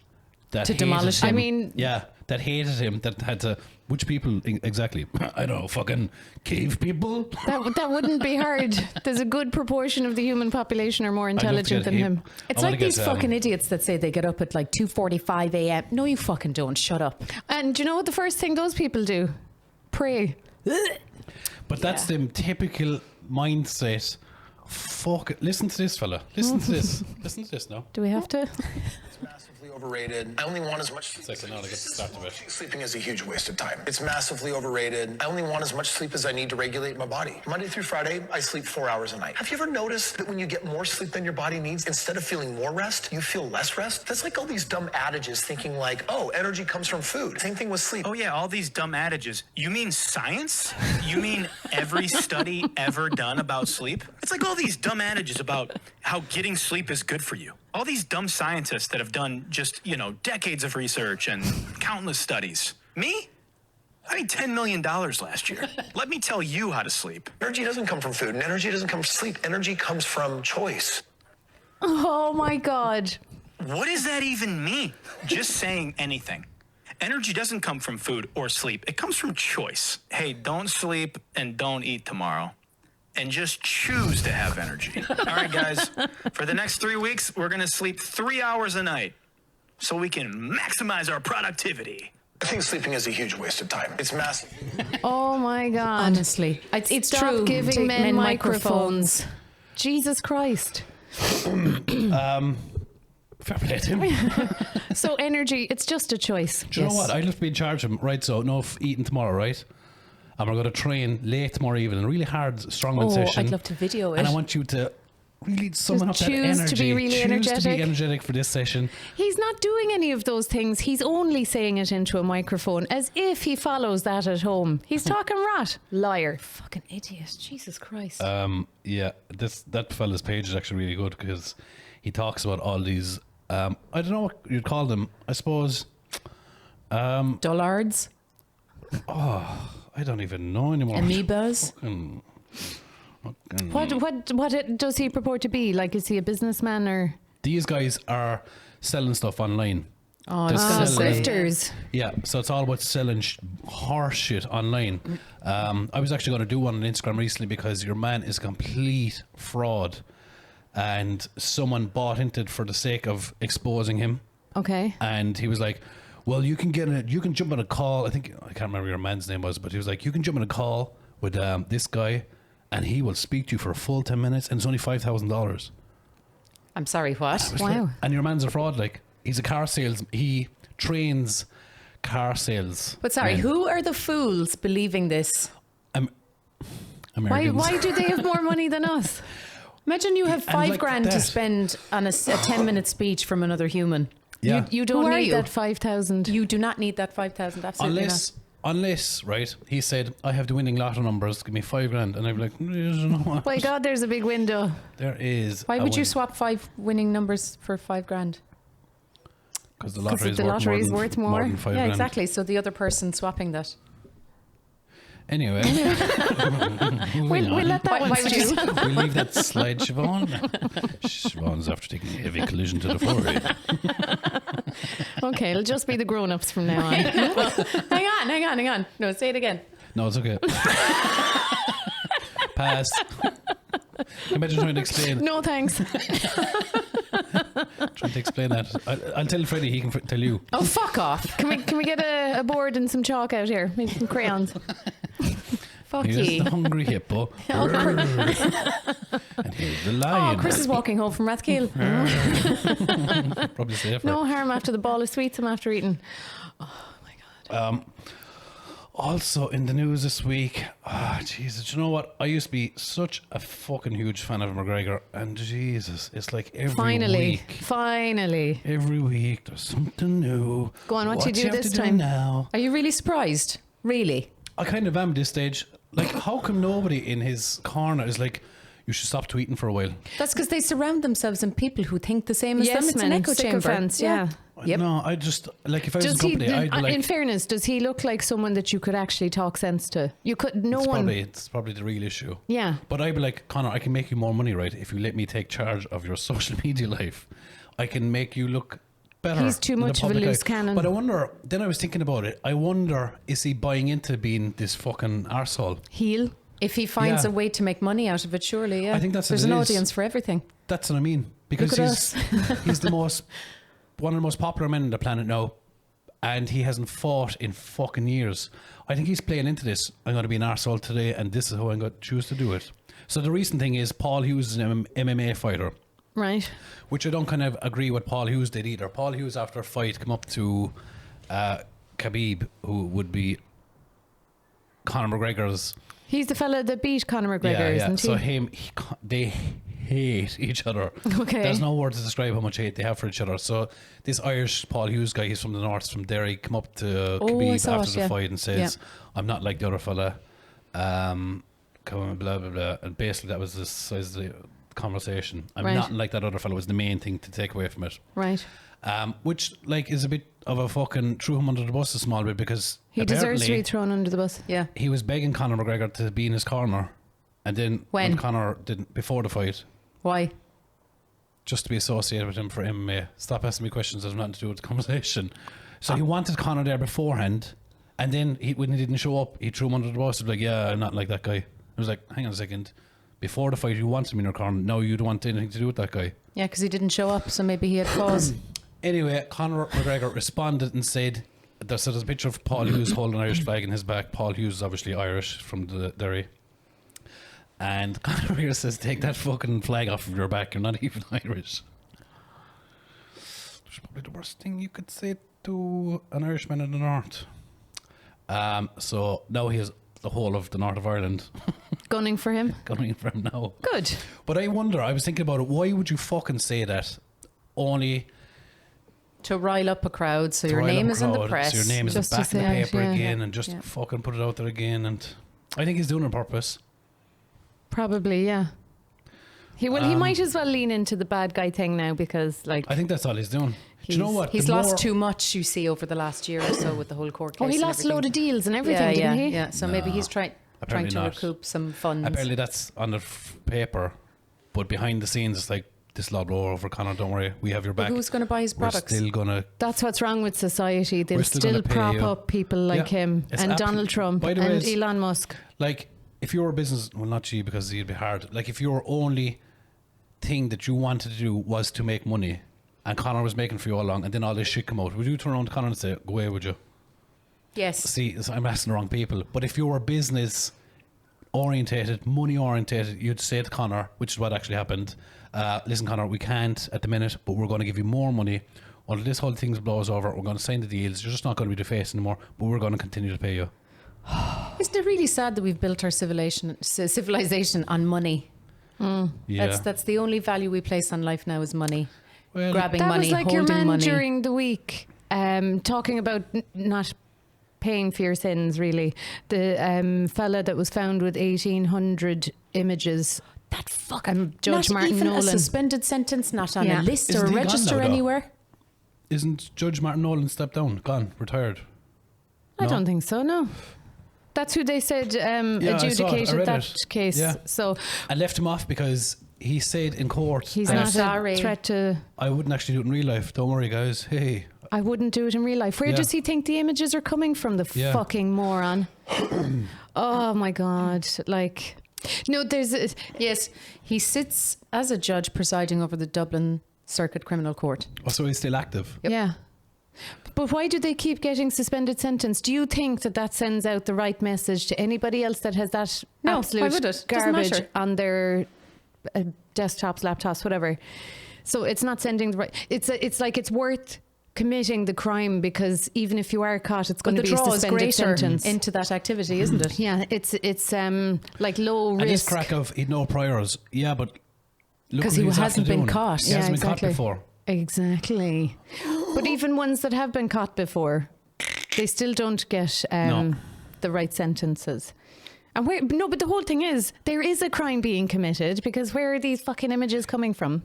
that To hated demolish him. him. I mean- yeah, that hated him, that had to. Which people exactly? I don't know, fucking cave people. That wouldn't be hard. There's a good proportion of the human population are more love to intelligent get than him. It's I wanna like these get, fucking idiots that say they get up at like 2:45 a.m. No, you fucking don't. Shut up. And do you know what the first thing those people do? Pray. But that's the typical mindset. Fuck it. Listen to this, fella. Listen to this. Listen to this now. Do we have to? It's massively overrated. I only want as much sleep. Second, now to get the start of it. Sleeping is a huge waste of time. It's massively overrated. I only want as much sleep as I need to regulate my body. Monday through Friday, I sleep 4 hours a night. Have you ever noticed that when you get more sleep than your body needs, instead of feeling more rest, you feel less rest? That's like all these dumb adages thinking like, oh, energy comes from food. Same thing with sleep. Oh, yeah, all these dumb adages. You mean science? You mean every study ever done about sleep? It's like all these dumb adages about how getting sleep is good for you. All these dumb scientists that have done just, decades of research and countless studies. Me? I made $10 million last year. Let me tell you how to sleep. Energy doesn't come from food, and energy doesn't come from sleep. Energy comes from choice. Oh my God. What does that even mean? Just saying anything. Energy doesn't come from food or sleep. It comes from choice. Hey, don't sleep and don't eat tomorrow. And just choose to have energy. All right, guys. For the next 3 weeks, we're going to sleep 3 hours a night so we can maximize our productivity. I think sleeping is a huge waste of time. It's massive. Oh my God. Honestly, it's Stop true. giving Take men microphones. Jesus Christ. Fair play to him. So energy, it's just a choice. Do you know what? I'd love to be in charge of him. Right, so no eating tomorrow, right? And we're going to train late tomorrow evening. A really hard strongman session. I'd love to video it. And I want you to really summon up that choose energy. to be really choose to energetic. be energetic for this session. He's not doing any of those things. He's only saying it into a microphone as if he follows that at home. He's talking rot. Liar. Fucking idiot. Jesus Christ. Yeah, that fella's page is actually really good because he talks about all these. I don't know what you'd call them. I suppose. Dullards. I don't even know anymore. Amoebas. What does he purport to be? Like, is he a businessman or? These guys are selling stuff online. Oh, They're it's gonna selling- say. grifters. Yeah, so it's all about selling horse shit online. I was actually going to do one on Instagram recently because your man is a complete fraud, and someone bought into it for the sake of exposing him. Okay. And he was like, "Well, you can jump on a call. I can't remember what your man's name was, but he was like, you can jump on a call with this guy, and he will speak to you for a full 10 minutes, and it's only $5,000." I'm sorry, what? Wow. And your man's a fraud. Like, he's a car sales. He trains car sales. But sorry, men. who are the fools believing this? Americans. Why do they have more money than us? Imagine you have And five like grand to that. spend on a 10-minute speech from another human. Yeah. You don't Who are need you? that 5,000. You do not need that 5,000. Absolutely Unless, right? He said, "I have the winning lotto numbers. Give me $5,000," and I'd be like, "You know what? My God, there's a big window. There is." Why would you swap 5 winning numbers for $5,000? Because the Because lottery is worth more. than 5 Yeah, grand. exactly. So the other person swapping that. Anyway, We'll let that one stew. we'll leave that slide, Siobhan. Siobhan's after taking a heavy collision to the forehead. Okay, it'll just be the grown-ups from now on. Hang on. No, say it again. No, it's okay. Pass. Imagine trying to explain. No thanks. Trying to explain that. I'll tell Freddie. He can tell you. Oh, fuck off. Can we get a board and some chalk out here? Maybe some crayons. Fuck Here's you. the hungry hippo. And here's the Oh, lion. Chris is walking home from Rathkeale. Probably safer. No harm after the ball of sweets I'm after eating. Also in the news this week, Jesus, do you know what? I used to be such a fucking huge fan of McGregor, and Jesus, it's like every Finally. week there's something new. Go on, what you do have this to time? now? Are you really surprised? Really? I kind of am at this stage. Like, how come nobody in his corner is like, you should stop tweeting for a while? That's because they surround themselves in people who think the same as them. Yes, It's an men, echo chamber. sycophants, yeah. Yep. No, I just, like, if I was Does in he, company, I'd be like, in fairness, does he look like someone that you could actually talk sense to? You could, it's probably the real issue. Yeah. But I'd be like, Conor, I can make you more money, right? If you let me take charge of your social media life, I can make you look better. He's too in the much of a public loose eye. cannon. But I wonder, then I was thinking about it, I wonder, is he buying into being this fucking arsehole? Heel. If he finds Yeah. a way to make money out of it, surely, yeah. I think that's what There's it an is. audience for everything. That's what I mean. Because Look at he's the most, one of the most popular men on the planet now, and he hasn't fought in fucking years. I think he's playing into this. I'm going to be an arsehole today, and this is how I'm going to choose to do it. So the recent thing is, Paul Hughes is an MMA fighter, Right. which I don't kind of agree what Paul Hughes did either. Paul Hughes, after a fight, come up to Khabib, who would be Conor McGregor's. He's the fella that beat Conor McGregor, isn't he? So they hate each other. Okay. There's no word to describe how much hate they have for each other. So this Irish Paul Hughes guy, he's from the north, from Derry, come up to I Khabib saw after it, the yeah. fight and says, I'm not like the other fella. Come on, blah, blah, blah. And basically that was the size of the conversation. I'm Right. not like that other fella was the main thing to take away from it. Right. Which like is a bit of a fucking threw him under the bus a small bit, because He deserves to apparently be thrown under the bus. Yeah. he was begging Conor McGregor to be in his corner, and then When? Conor didn't, before the fight, Why? just to be associated with him for MMA. Stop asking me questions that have nothing to do with the conversation. So he wanted Conor there beforehand, and then when he didn't show up, he threw him under the bus. He was like, yeah, I'm not like that guy. I was like, hang on a second. Before the fight, you wanted him in your corner. Now you don't want anything to do with that guy. Yeah, because he didn't show up, so maybe he had cause. Anyway, Conor McGregor responded and said, there's a picture of Paul Hughes holding an Irish flag in his back. Paul Hughes is obviously Irish from the Derry. And Conor McGregor says, take that fucking flag off of your back. You're not even Irish. Which is probably the worst thing you could say to an Irishman in the north. So now he has the whole of the north of Ireland Gunning for him. coming for him now. Good. But I wonder, I was thinking about it, why would you fucking say that? Only To rile up a crowd, so to your rile name up is in the crowd, press. so your name is Just to back in the say it, paper yeah. again, and just Yeah. fucking put it out there again. And I think he's doing it on purpose. Probably, yeah. He might as well lean into the bad guy thing now, because like I think that's all he's doing. Do you know what? He's The lost more- too much, you see, over the last year or so with the whole court case. he and lost a load of everything. deals and everything, yeah, didn't he? Yeah, so maybe he's trying Apparently to not. recoup some funds. Apparently that's on the paper, but behind the scenes it's like, this will all blow over, Conor, don't worry, we have your But back. who's going to buy his We're products? still gonna. That's what's wrong with society. They'll We're still still gonna pay prop you. up people like Yeah, him it's and absolute- Donald Trump By the way, and it's- Elon Musk. Like, if your business, well, not you, because it'd be hard. Like, if your only thing that you wanted to do was to make money, and Conor was making for you all along, and then all this shit come out, would you turn around to Conor and say, go away, would you? Yes. See, I'm asking the wrong people. But if you were business orientated, money orientated, you'd say to Conor, which is what actually happened, listen, Conor, we can't at the minute, but we're going to give you more money. Until this whole thing blows over, we're going to sign the deals. You're just not going to be the face anymore, but we're going to continue to pay you. Isn't it really sad that we've built our civilization on money? Yeah. That's the only value we place on life now is money. Well, Grabbing That money, was like your holding man money. during the week, talking about not paying for your sins, really. The fella that was found with 1,800 images. That fucking Judge not Martin even Nolan. a suspended sentence, not on Yeah. a list Isn't or a he gone register now, though? anywhere. isn't Judge Martin Nolan stepped down, gone, retired? I No? don't think so, no. That's who they said I saw it. I adjudicated read that it. case. Yeah. So I left him off because he said in court, he's that not sorry. a threat to... I wouldn't actually do it in real life. Don't worry, guys. Hey. I wouldn't do it in real life. Where Yeah. does he think the images are coming from, the Yeah. fucking moron? Oh my God. Like, no, Yes, he sits as a judge presiding over the Dublin Circuit Criminal Court. Oh, so he's still active. yeah. But why do they keep getting suspended sentence? Do you think that sends out the right message to anybody else that has that No, absolute why would it? Doesn't garbage matter. on their desktops, laptops, whatever? So it's not sending the right... It's like it's worth committing the crime because even if you are caught, it's going But to the be a draw is suspended greater sentence. into that activity, isn't it? Yeah, it's like low And this risk. crack of he'd no priors. Yeah, but look 'Cause what he he's after hasn't been doing. caught. He Yeah, hasn't been exactly. caught before. Exactly. But even ones that have been caught before, they still don't get No. the right sentences. And but the whole thing is, there is a crime being committed because where are these fucking images coming from?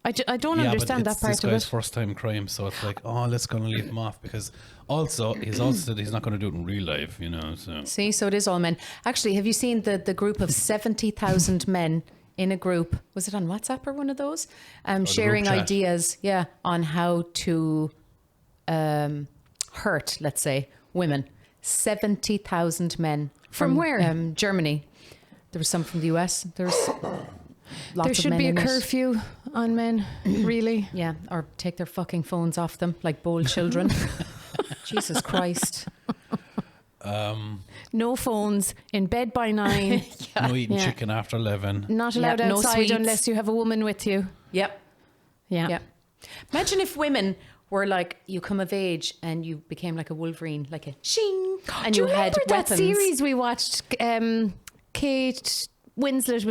I don't understand but that it's part this of guy's it. first time crime, so it's like, oh, let's go and leave him off because he's also said he's not going to do it in real life, you know. So See, so it is all men. Actually, have you seen the group of 70,000 men in a group? Was it on WhatsApp or one of those? Sharing chat. ideas, on how to hurt, let's say, women. 70,000 men. From where? Germany. There was some from the US. There's lots There of should men be a in it. curfew on men, really. Yeah, or take their fucking phones off them like bold children. Jesus Christ. No phones, in bed by 9, no eating Yeah. chicken after 11. not allowed no outside sweets. unless you have a woman with you. Yep. Yeah. Yeah. Imagine if women were like, you come of age and you became like a Wolverine, like a shing, and Do you you had remember that weapons. series we watched? Kate Winslet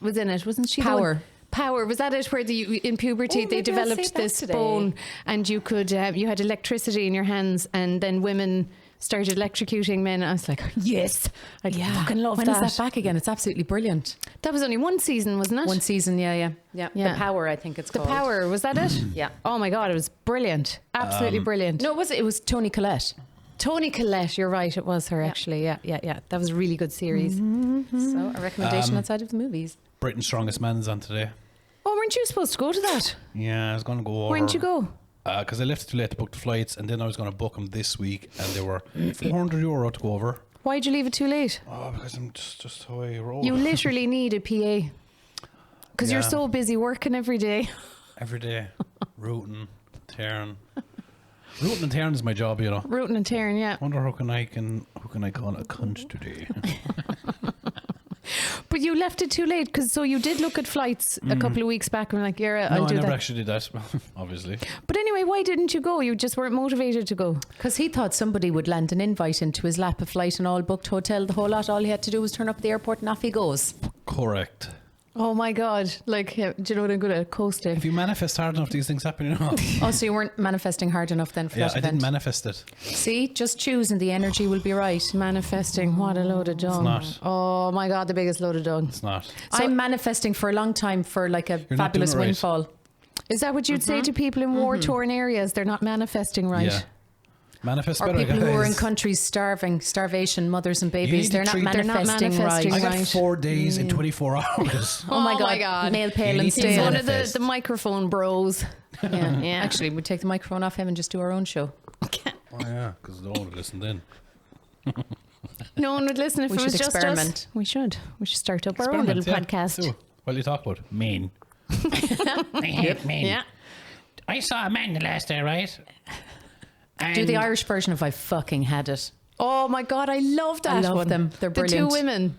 was in it, wasn't she? the Power. one? Power. Was that it? Where in puberty Oh, they maybe I'll say developed that this today. bone, and you could you had electricity in your hands, and then women started electrocuting men. I was like, yes, I fucking love When that. is that back again? It's absolutely brilliant. That was only one season, wasn't it? One season, yeah. Yeah. The Power, I think it's The called. Power, was that it? Yeah. Oh my God, it was brilliant. Absolutely brilliant. No, it was Toni Collette. Toni Collette, you're right, it was her actually. Yeah. That was a really good series. So a recommendation outside of the movies. Britain's Strongest Man's on today. Oh, weren't you supposed to go to that? Yeah, I was going to go over. Why didn't you go? Because I left it too late to book the flights, and then I was going to book them this week, and they were €400 to go over. Why'd you leave it too late? Oh, because I'm just how I roll. You literally need a PA. Because you're Yeah. so busy working every day. Every day, rooting, tearing. Rooting and tearing is my job, you know. Rooting and tearing, yeah. Wonder who can I call a cunt today? But you left it too late because so you did look at flights a couple of weeks back and were like, yeah, No, I'll I do never that. actually did that, obviously. But anyway, why didn't you go? You just weren't motivated to go. Because he thought somebody would land an invite into his lap, a flight and all booked, hotel, the whole lot. All he had to do was turn up at the airport and off he goes. Correct. Oh my God. Like, do you know what I'm good at? Coasting. If you manifest hard enough, these things happen, you know. Oh, so you weren't manifesting hard enough then for Yeah, that I event? didn't manifest it. See, just choose and the energy will be right. Manifesting. What a load of dung. not. Oh my God, the biggest load of dung. It's not. I'm manifesting for a long time for like a You're not doing fabulous it right. windfall. Is that what you'd say to people in war-torn areas? They're not manifesting right. Yeah. Manifest Or better, people guys. who are in countries starvation, mothers and need babies, to they're not treat- They're not manifesting manifesting right. I got right. 4 days in 24 hours. Oh my Oh God. my God. Nail You pale need and to He's stale. one of manifest. the microphone bros. Yeah. Yeah. Actually, we'd take the microphone off him and just do our own show. Oh, yeah, because no one would listen then. No one would listen if We it was should just experiment. us. We should start up our own little Experiment, yeah. podcast. So, what do you talk about? Men. Men. Yeah. I saw a man last day, right? Do the Irish version of I fucking had it. Oh my God, I love that I love one. them. They're The brilliant. two women.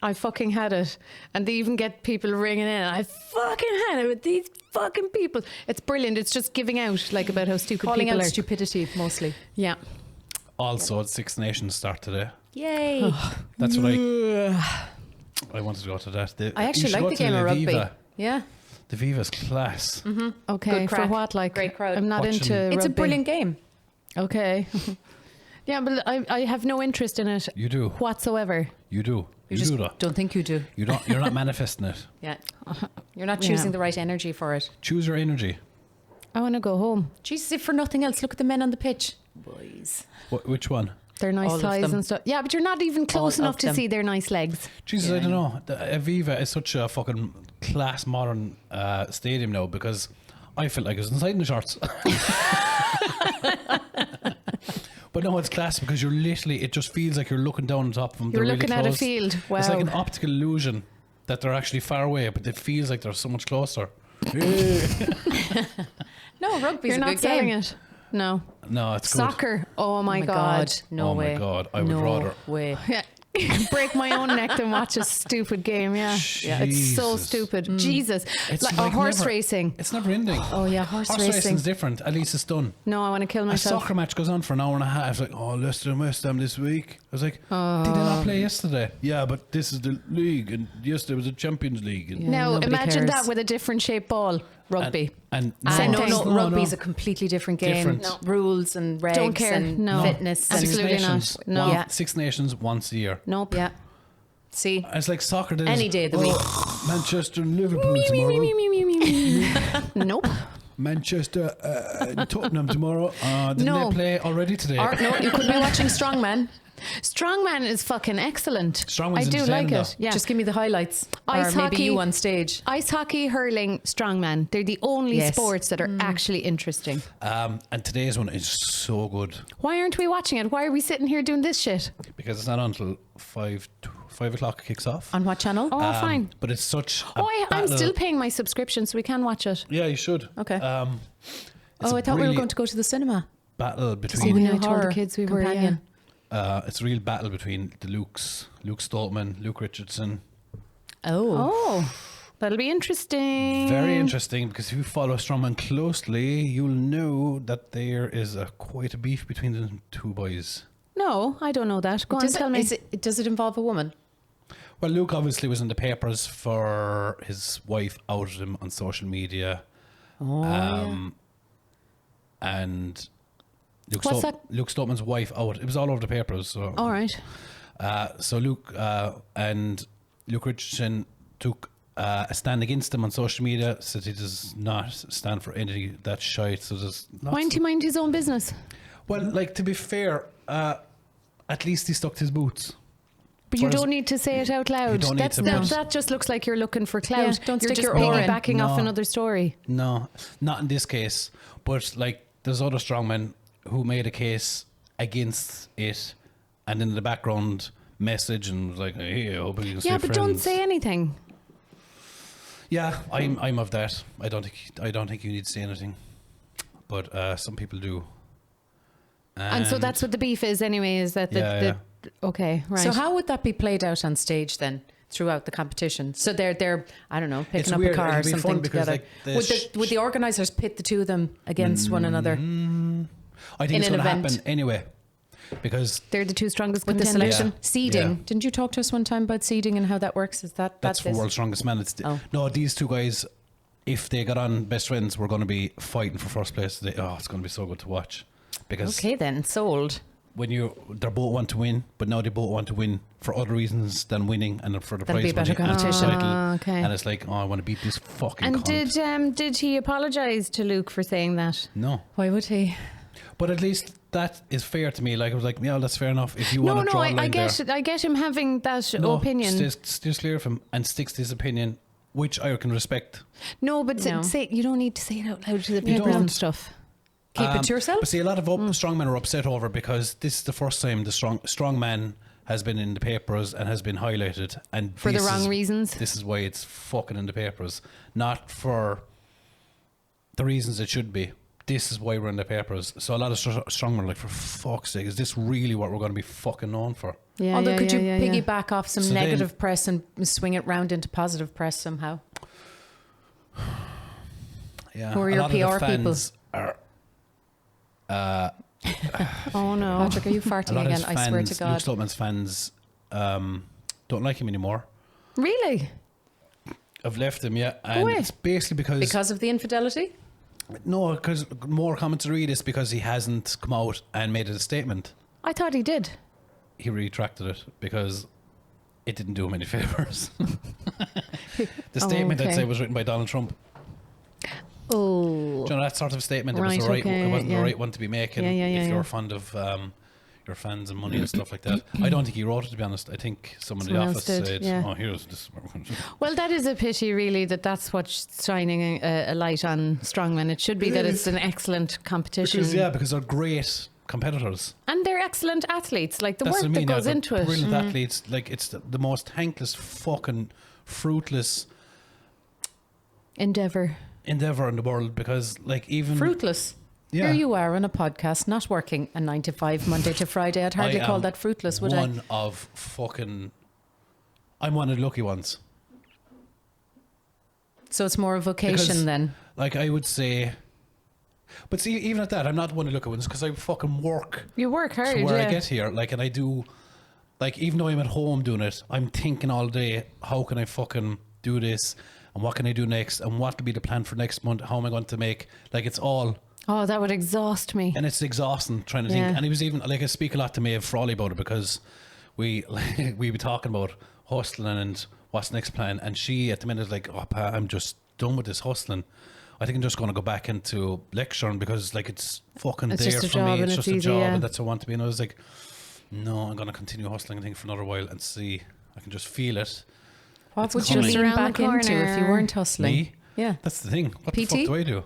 I fucking had it. And they even get people ringing in. I fucking had it with these fucking people. It's brilliant. It's just giving out like about how stupid Calling people out are. stupidity mostly. Yeah. Also, Six Nations start today. Yay. That's what I wanted to go to that. I You actually should like go the to game of rugby. Viva. Yeah. The Viva's class. Okay. Good For crack. what? Like, Great crowd. I'm not Watching- into It's a rugby. brilliant game. Okay. Yeah, but I have no interest in it You do. whatsoever. You do. You You just do though. don't think you do. You don't. You're not manifesting it. Yeah. You're not choosing Yeah. the right energy for it. Choose your energy. I want to go home. Jesus, if for nothing else, look at the men on the pitch. Boys. Which one? Their nice All of thighs them. and stuff. Yeah, but you're not even close All enough of to them. see their nice legs. Jesus, Yeah, I don't I know. The Aviva is such a fucking class modern stadium now because I felt like I was inside in the shorts. But no, it's class because you're literally, it just feels like you're looking down on top of them. You're They're looking really at a close. field. Wow. It's like an optical illusion that they're actually far away, but it feels like they're so much closer. No, rugby's You're a not good selling game. it. No. No, it's good. Soccer. Oh my, God. No Oh my way. God, I would no rather- way. Yeah. Break my own neck than watch a stupid game. Yeah. Yeah. It's so Jesus. stupid. Jesus. It's like like horse never- racing. It's never ending. Oh yeah, horse racing's racing. different. At least it's done. No, I want to kill A myself. soccer match goes on for an hour and a half. It's like, oh, Leicester and West Ham this week. I was like, did they not play yesterday? Yeah, but this is the league, and yesterday was the Champions League. And, Now, nobody imagine cares. that with a different shaped ball. Rugby. and Same no, thing. no, no, rugby's no. a completely different game. Different. No. Rules and regs Don't care. and No. fitness. Six And Absolutely not. nations. No. Yeah. Six nations once a year. Nope. yeah. See, It's like soccer days. Any day of the week. Manchester and Liverpool tomorrow. Nope. Manchester and Tottenham tomorrow. Didn't No. they play already today? or no, you could be watching Strongman. Strongman is fucking excellent. Strongman's I do like entertaining it. Yeah. Just give me the highlights, Ice or maybe hockey. you on stage. Ice hockey, hurling, strongman. They're the only Yes. sports that are actually interesting. And today's one is so good Why aren't we watching it? Why are we sitting here doing this shit? because it's not until 5 o'clock it kicks off. On what channel? Oh, fine. But it's such a Oh, I'm battle. still paying my subscription, so we can watch it. Yeah, you should. Okay. It's Oh, a I thought we were brilliant going to go to the cinema. battle See between the Yeah, new I told the horror kids we were, companion. it's a real battle between the Luke Stoltman, Luke Richardson. Oh. Oh, that'll be interesting. Very interesting because if you follow Strongman closely, you'll know that there is quite a beef between the two boys. No, I don't know that. Go on, Does tell it, me. does it involve a woman? Well, Luke obviously was in the papers for his wife outed him on social media. Oh, And Luke, What's that? Luke Stoltman's wife out. It was all over the papers. So, All right. so Luke and Luke Richardson took a stand against him on social media. Said he does not stand for any of that shite. So there's Why don't he mind his own business? well, like to be fair, at least he stuck to his boots. But you Whereas- don't need to say it out loud. don't need That's to that, put- that just looks like you're looking for clout. Yeah, don't you're stick just your oar in. backing off No. another story. No, not in this case. But like, there's other strongmen who made a case against it, and in the background message and was like, "Hey, I hope we can stay Yeah, but friends." don't say anything. Yeah, I'm of that. I don't think you need to say anything, but some people do. And so that's what the beef is anyway, is that the okay, right. So how would that be played out on stage then throughout the competition? So they're I don't know, It's picking up weird. a car or It'd be fun something because, together. like, Would the organisers pit the two of them against one another I think in it's an going to event? happen anyway, because they're the two strongest with the contenders. selection? Yeah. Seeding. Yeah. Didn't you talk to us one time about seeding and how that works? Is that that's for this? World's Strongest Man. It's Oh. no, these two guys, if they got on Best Friends, were going to be fighting for first place today. Oh, it's going to be so good to watch because Okay then, sold. when they're both want to win, but now they both want to win for other reasons than winning and for the That'll prize be better money and for the competition. title. Ah, okay. And it's like, oh, I want to beat this fucking And cunt. did he apologise to Luke for saying that? No, Why would he? but at least that is fair to me. Like, I was like, yeah, that's fair enough. If you No, want to no, draw a line I get him having that there, no, opinion. steers clear of him and sticks to his opinion, which I can respect. No, but No. say you don't need to say it out loud to the You people don't. and stuff. Keep it to yourself? But see, a lot of strongmen are upset over because this is the first time the strong man has been in the papers and has been highlighted, and For the this wrong is- reasons? This is why it's fucking in the papers, not for the reasons it should be. This is why we're in the papers. So a lot of strongmen are like, for fuck's sake, is this really what we're going to be fucking known for? Yeah, Although yeah, could yeah, you yeah, yeah. piggyback off some So then- negative press and swing it round into positive press somehow? Yeah, Who are a your lot of the PR people? fans are. Oh no. Patrick, are you A farting lot of again? his I swear to fans, God. Luke Stoltman's fans, don't like him anymore. Really? I've left him, yeah, and Why? it's basically Because of the infidelity? No, because more common to read is because he hasn't come out and made it a statement. I thought he did. He retracted it because it didn't do him any favors. The statement, I'd okay. say, was written by Donald Trump. Oh. Do you know that sort of statement? Right, It was okay, it wasn't yeah. the right one to be making Yeah, if yeah. you're fond of your fans and money and stuff like that. I don't think he wrote it, to be honest. I think someone in the Someone else office did, said, yeah. "Oh, here's this." Well, that is a pity, really, that's what's shining a light on Strongman. It should be that it's an excellent competition. Because they're great competitors. And they're excellent athletes. Like, the That's work what I mean. that goes they're into it. brilliant athletes. Like, it's the most thankless, fucking fruitless Endeavour. endeavor in the world, because, like, even Fruitless. Yeah. Here you are on a podcast, not working a 9 to 5, Monday to Friday. I'd hardly I call am that fruitless, would I? I'm one of the lucky ones. So it's more a vocation Because, then. Like, I would say, but see, even at that, I'm not one of the lucky ones, because I fucking work You work hard, to where yeah. I get here. Like, and I do, like, even though I'm at home doing it, I'm thinking all day, how can I fucking do this, and what can I do next, and what will be the plan for next month? How am I going to make, like, it's all. Oh, that would exhaust me. And it's exhausting trying to Yeah. think. And it was even, like, I speak a lot to Maeve Frawley about it, because we be talking about hustling and what's the next plan. And she at the minute is like, "Oh, Pa, I'm just done with this hustling. I think I'm just going to go back into lecturing, because, like, it's fucking It's there just a for job me. and It's it's just a easy, job, yeah. and that's what I want to be." And I was like, no, I'm going to continue hustling, I think, for another while and see. I can just feel it. What It's would you coming. lean Around the back into if you corner. weren't hustling? Me? Yeah. That's the thing. What the PT? fuck do I do?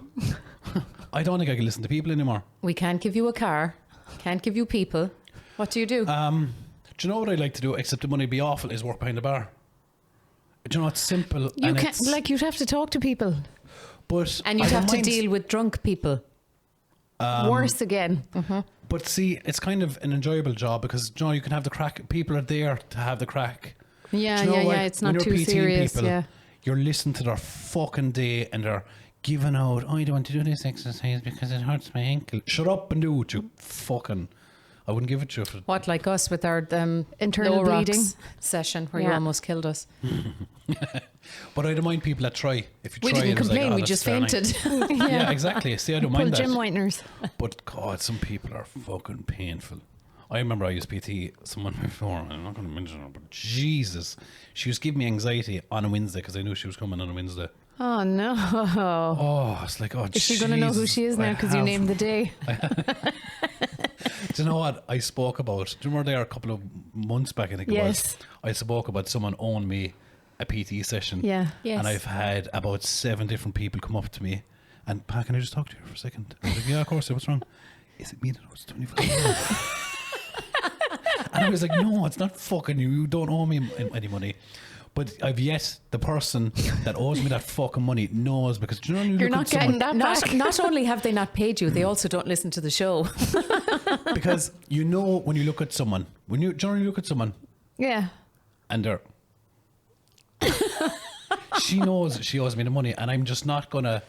I don't think I can listen to people anymore. We can't give you a car, can't give you people. What do you do? Do you know what I'd like to do, except the money be awful, is work behind the bar? Do you know, it's simple. You and can't, it's, like, you'd have to talk to people. but and I you'd don't have to mind- deal with drunk people. Worse again. But see, it's kind of an enjoyable job, because, you know, you can have the crack. People are there to have the crack. Yeah, Do you know, yeah, like, yeah. It's when not you're too PTing serious. people, Yeah. you're listening to their fucking day, and they're giving out, "Oh, I don't want to do this exercise because it hurts my ankle." Shut up and do it, you fucking. I wouldn't give it to you. For, What, like us with our Internal low rocks bleeding? session where you Yeah. almost killed us? but I don't mind people that try. If you We try, didn't and it's complain, like, "Oh, we that's just fair night." fainted. Yeah, exactly. See, I don't Pull mind gym that. whiteners. But God, some people are fucking painful. I remember I used PT someone before. I'm not going to mention her, but Jesus, she was giving me anxiety on a Wednesday, because I knew she was coming on a Wednesday. Oh, no. Oh, it's like, oh, Is she going to know who Jesus, she is now I because you have- named the day? Do you know what I spoke about? Do you remember there a couple of months back, I think it Yes. was? I spoke about someone owing me a PT session. Yeah. Yes. And I've had about 7 different people come up to me and, "Pa, can I just talk to you for a second?" I was like, "Yeah, of course. What's wrong?" "Is it me that owes 25 euros?" And I was like, "No, it's not fucking you. You don't owe me any money." But I've yet, the person that owes me that fucking money knows, because, do you know, when you You're look not at someone- getting that back. Not only have they not paid you, they also don't listen to the show. because you know when you look at someone, do you know when you look at someone Yeah. and they're she knows she owes me the money, and I'm just not gonna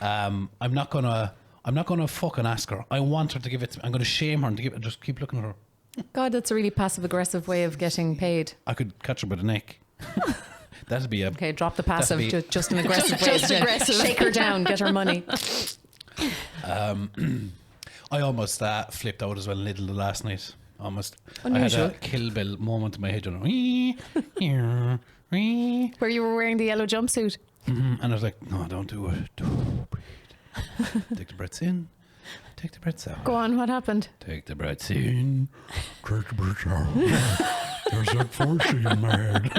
I'm not gonna fucking ask her. I want her to give it to me. I'm gonna shame her and just keep looking at her. God, that's a really passive-aggressive way of getting paid. I could catch her by the neck. That'd be a Okay, drop the passive, be- just an aggressive way. Just aggressive. Shake her down, get her money. I almost flipped out as well in Lidl last night. Almost. I Unusual. had a Kill Bill moment in my head. And Where you were wearing the yellow jumpsuit. I was like, "No, don't do it. Don't breathe. Take the breaths in. Take the breaths out. Go on, what happened? Take the breaths in. Take the breaths out. There's that force in my head."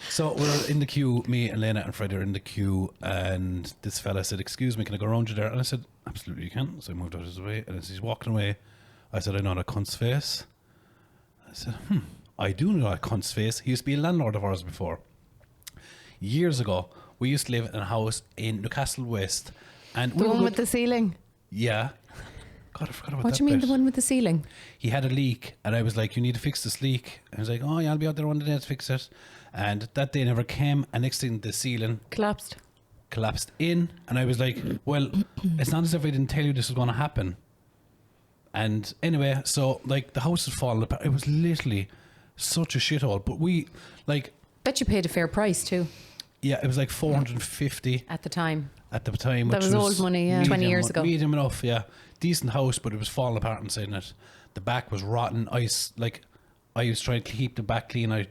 So we're in the queue. Me and Lena and Fred are in the queue, and this fella said, "Excuse me, can I go around you there?" And I said, "Absolutely, you can." So I moved out of his way, and as he's walking away, I said, "I know that cunt's face." I said, "I do know that cunt's face. He used to be a landlord of ours before. Years ago, we used to live in a house in Newcastle West, and The we were one with good- the ceiling. yeah." God, I forgot about What that do you mean, bit. the one with the ceiling? He had a leak, and I was like, "You need to fix this leak." And I was like, "Oh yeah, I'll be out there one day to fix it." And that day never came, and next thing the ceiling Collapsed. collapsed in, and I was like, "Well, it's not as if I didn't tell you this was going to happen." And anyway, so like the house had fallen apart. It was literally such a shithole. But we, like, Bet you paid a fair price too yeah, it was like 450 at the time. at the time. That which was old money, yeah. 20 years ago. Medium enough, yeah. Decent house, but it was falling apart inside it. The back was rotten. I was trying to keep the back clean. I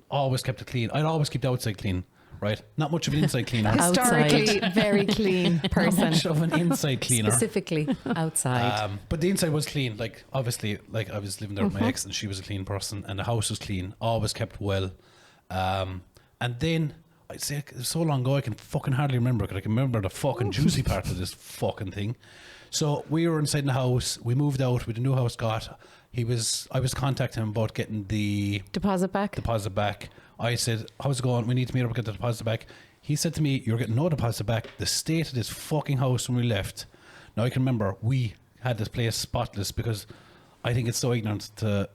always kept it clean. I'd always keep the outside clean, right? Not much of an inside cleaner. Historically, very clean Not person. much of an inside cleaner. Specifically outside. But the inside was clean. Like, obviously, like I was living there with my ex and she was a clean person and the house was clean, always kept well. And then, I'd say it was so long ago I can fucking hardly remember, because I can remember the fucking juicy part of this fucking thing. So we were inside the house, we moved out with the new house got. I was contacting him about getting the Deposit back. I said, how's it going? We need to meet up and get the deposit back. He said to me, you're getting no deposit back. The state of this fucking house when we left. Now I can remember we had this place spotless, because I think it's so ignorant to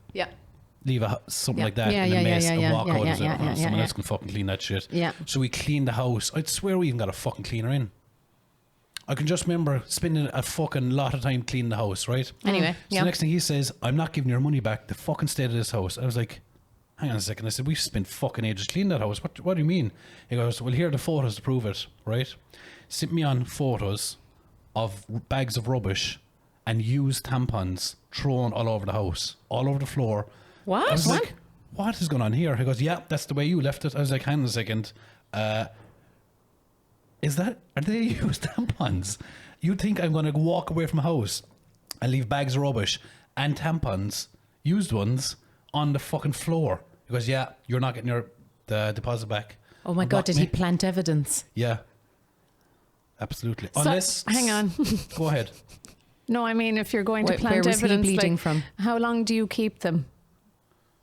leave something like that in a mess and walk out as if someone else can fucking clean that shit. Yeah. So we cleaned the house. I'd swear we even got a fucking cleaner in. I can just remember spending a fucking lot of time cleaning the house, right? Anyway, So the next thing he says, I'm not giving your money back. The fucking state of this house. I was like, hang on a second. I said, we've spent fucking ages cleaning that house. What do you mean? He goes, well, here are the photos to prove it, right? Sent me on photos of bags of rubbish and used tampons thrown all over the house, all over the floor. What? I was like, what is going on here? He goes, yeah, that's the way you left it. I was like, hang on a second. Are they used tampons? You'd think I'm going to walk away from a house and leave bags of rubbish and tampons, used ones, on the fucking floor. He goes, yeah, you're not getting the deposit back. Oh my God, did he plant evidence? Yeah. Absolutely. So, Unless... hang on. Go ahead. No, I mean, if you're going to Where plant was he evidence, bleeding like, from? how long do you keep them?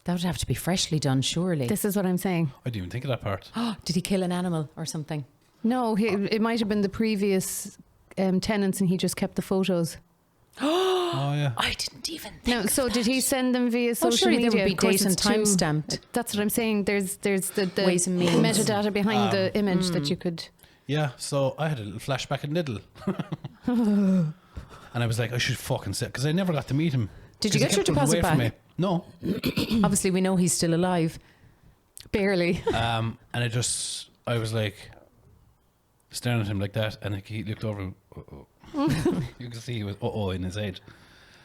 That would have to be freshly done, surely. This is what I'm saying. I didn't even think of that part. Did he kill an animal or something? No, it might have been the previous tenants and he just kept the photos. Oh, yeah. I didn't even think No, so did he send them via social surely media? they would be Of course date and it's time too- stamped. That's what I'm saying. There's the Ways and means. metadata behind the image that you could... Yeah, so I had a little flashback in Lidl. And I was like, I should fucking sit, because I never got to meet him. Did you 'Cause he get your kept running deposit away from back? me. No. Obviously, we know he's still alive. Barely. And I was like, staring at him like that, and he looked over and, you could see he was in his head.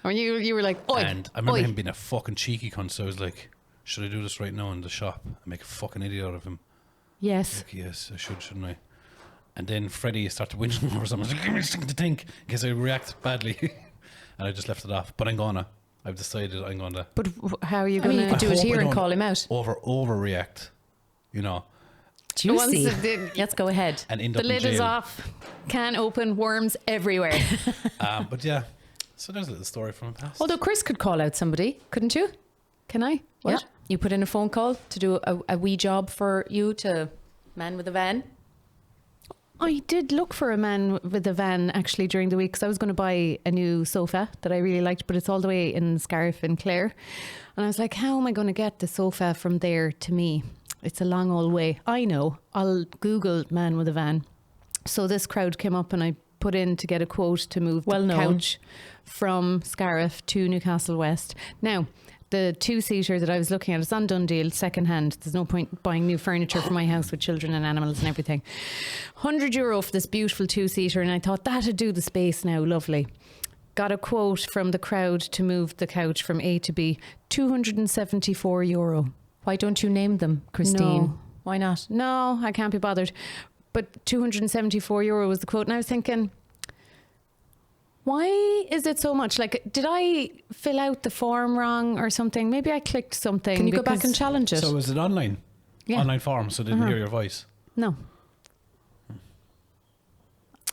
Or you were like, oi, And I remember oi. him being a fucking cheeky cunt, so I was like, should I do this right now in the shop and make a fucking idiot out of him? Yes. Like, yes, I should, shouldn't I? And then Freddie started whinging over something. I was like, give me something to think, in case I react badly. And I just left it off. But I've decided I'm gonna But how are you I going mean, you could to... do it hope here I and don't call him out. overreact, you know, Juicy. Once Let's go ahead. and end The up in lid jail. is off. Can open. Worms everywhere. But yeah, so there's a little story from the past. Although Chris could call out somebody, couldn't you? Can I? Yeah. What? You put in a phone call to do a wee job for you to man with a van. I did look for a man with a van actually during the week, because I was going to buy a new sofa that I really liked, but it's all the way in Scariff in Clare. And I was like, how am I going to get the sofa from there to me? It's a long old way. I know. I'll Google man with a van. So this crowd came up and I put in to get a quote to move Well the known. couch from Scariff to Newcastle West. Now, the two-seater that I was looking at is on Dundee, second hand. There's no point buying new furniture for my house with children and animals and everything. €100 for this beautiful two-seater, and I thought that'd do the space now, lovely. Got a quote from the crowd to move the couch from A to B, €274. Why don't you name them, Christine? No. Why not? No, I can't be bothered. But €274 was the quote, and I was thinking, why is it so much? Like, did I fill out the form wrong or something? Maybe I clicked something. Can you go back because- and challenge it? So was it online? Yeah. Online form, so they didn't hear your voice. No.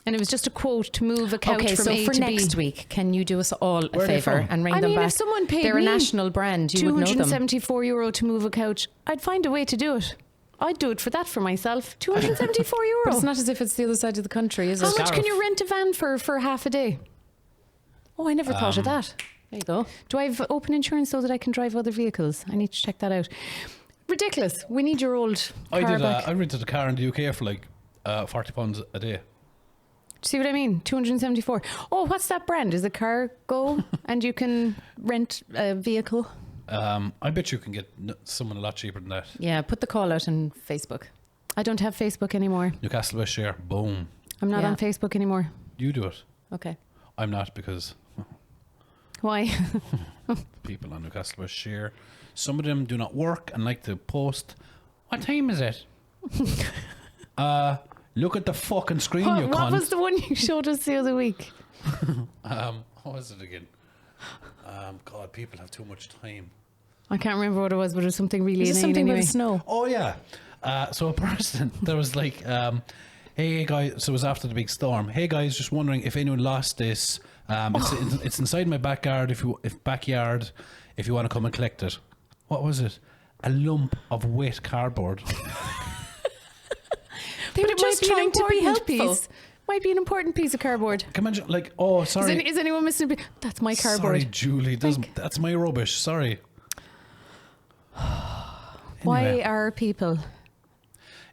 And it was just a quote to move a couch Okay, from so A for to B. next week, can you do us all a Where are they favour from? and ring I them mean, back? if someone paid They're me a national brand. You would know them. €274 to move a couch, I'd find a way to do it. I'd do it for that for myself. €274. But it's not as if it's the other side of the country, is How it? much can Scariff. you rent a van for half a day? Oh, I never thought of that. There you go. Do I have open insurance so that I can drive other vehicles? I need to check that out. Ridiculous. We need your old car back. I rented a car in the UK for like £40 a day. See what I mean? 274. Oh, what's that brand? Is it Cargo? And you can rent a vehicle? I bet you can get someone a lot cheaper than that. Yeah, put the call out on Facebook. I don't have Facebook anymore. Newcastle West Share, boom. I'm not Yeah. on Facebook anymore. You do it. Okay. I'm not, because Why? people on Newcastle West Share, some of them do not work and like to post, what time is it? Look at the fucking screen, you What cunt. was the one you showed us the other week? What was it again? God, people have too much time. I can't remember what it was, but it was something really Is it inane something anyway. with the snow? Oh yeah. So a person there was like, hey guys. So it was after the big storm. Hey guys, just wondering if anyone lost this. It's inside my backyard. If you want to come and collect it. What was it? A lump of wet cardboard. They were just just trying to be helpful. helpful. Might be an important piece of cardboard. Can you imagine? Like, oh, sorry. Is anyone missing a bit? That's my cardboard. Sorry, Julie. That's my rubbish. Sorry. Why Anyway. are people?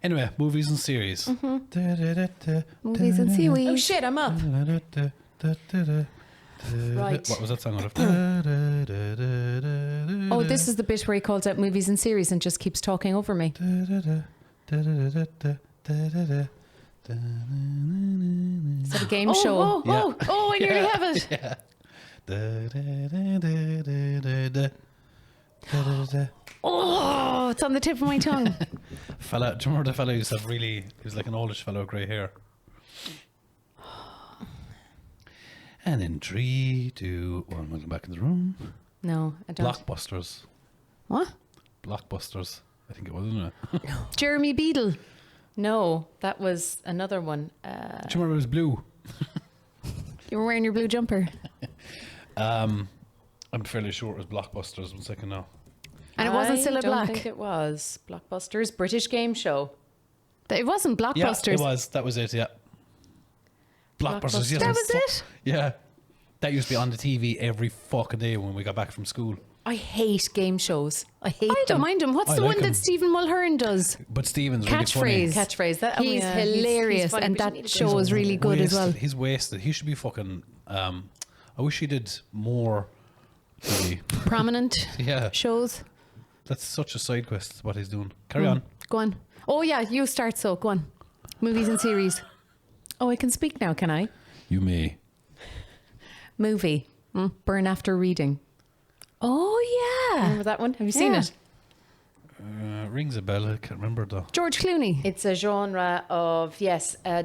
Anyway, movies and series. Movies and seaweed. Oh shit, I'm up. Right. What was that song of? Oh, this is the bit where he calls out movies and series and just keeps talking over me. Is that a game show? I nearly have it. Oh, it's on the tip of my tongue. Fella, do you remember the fella who used to have he was like an oldish fellow with grey hair? And in 3, 2, 1, welcome back in the room. No, I don't. Blockbusters. What? Blockbusters. I think it was, isn't it? Jeremy Beadle. No, that was another one. Do you remember it was blue? You were wearing your blue jumper. I'm fairly sure it was Blockbusters. 1 second now. And it wasn't Cilla I don't Black. think it was. Blockbusters, British game show. It wasn't Blockbusters. Yeah, it was. That was it, yeah. Blockbusters. Yes, That was it? Yeah. That used to be on the TV every fucking day when we got back from school. I hate game shows. I hate I them. don't mind him. What's I the like one him. that Stephen Mulhern does? But Stephen's really Catchphrase. Catchphrase. That He's hilarious, funny, and but you that need to show is really good as well. He's wasted. He should be fucking. I wish he did more TV. Prominent Yeah. shows. That's such a side quest, what he's doing. Carry on. Go on. Oh yeah, you start. So go on. Movies and series. Oh, I can speak now, can I? You may. Movie. Burn After Reading. Oh yeah. Remember that one? Have you seen Yeah. it? Rings a bell. I can't remember though. George Clooney. It's a genre of,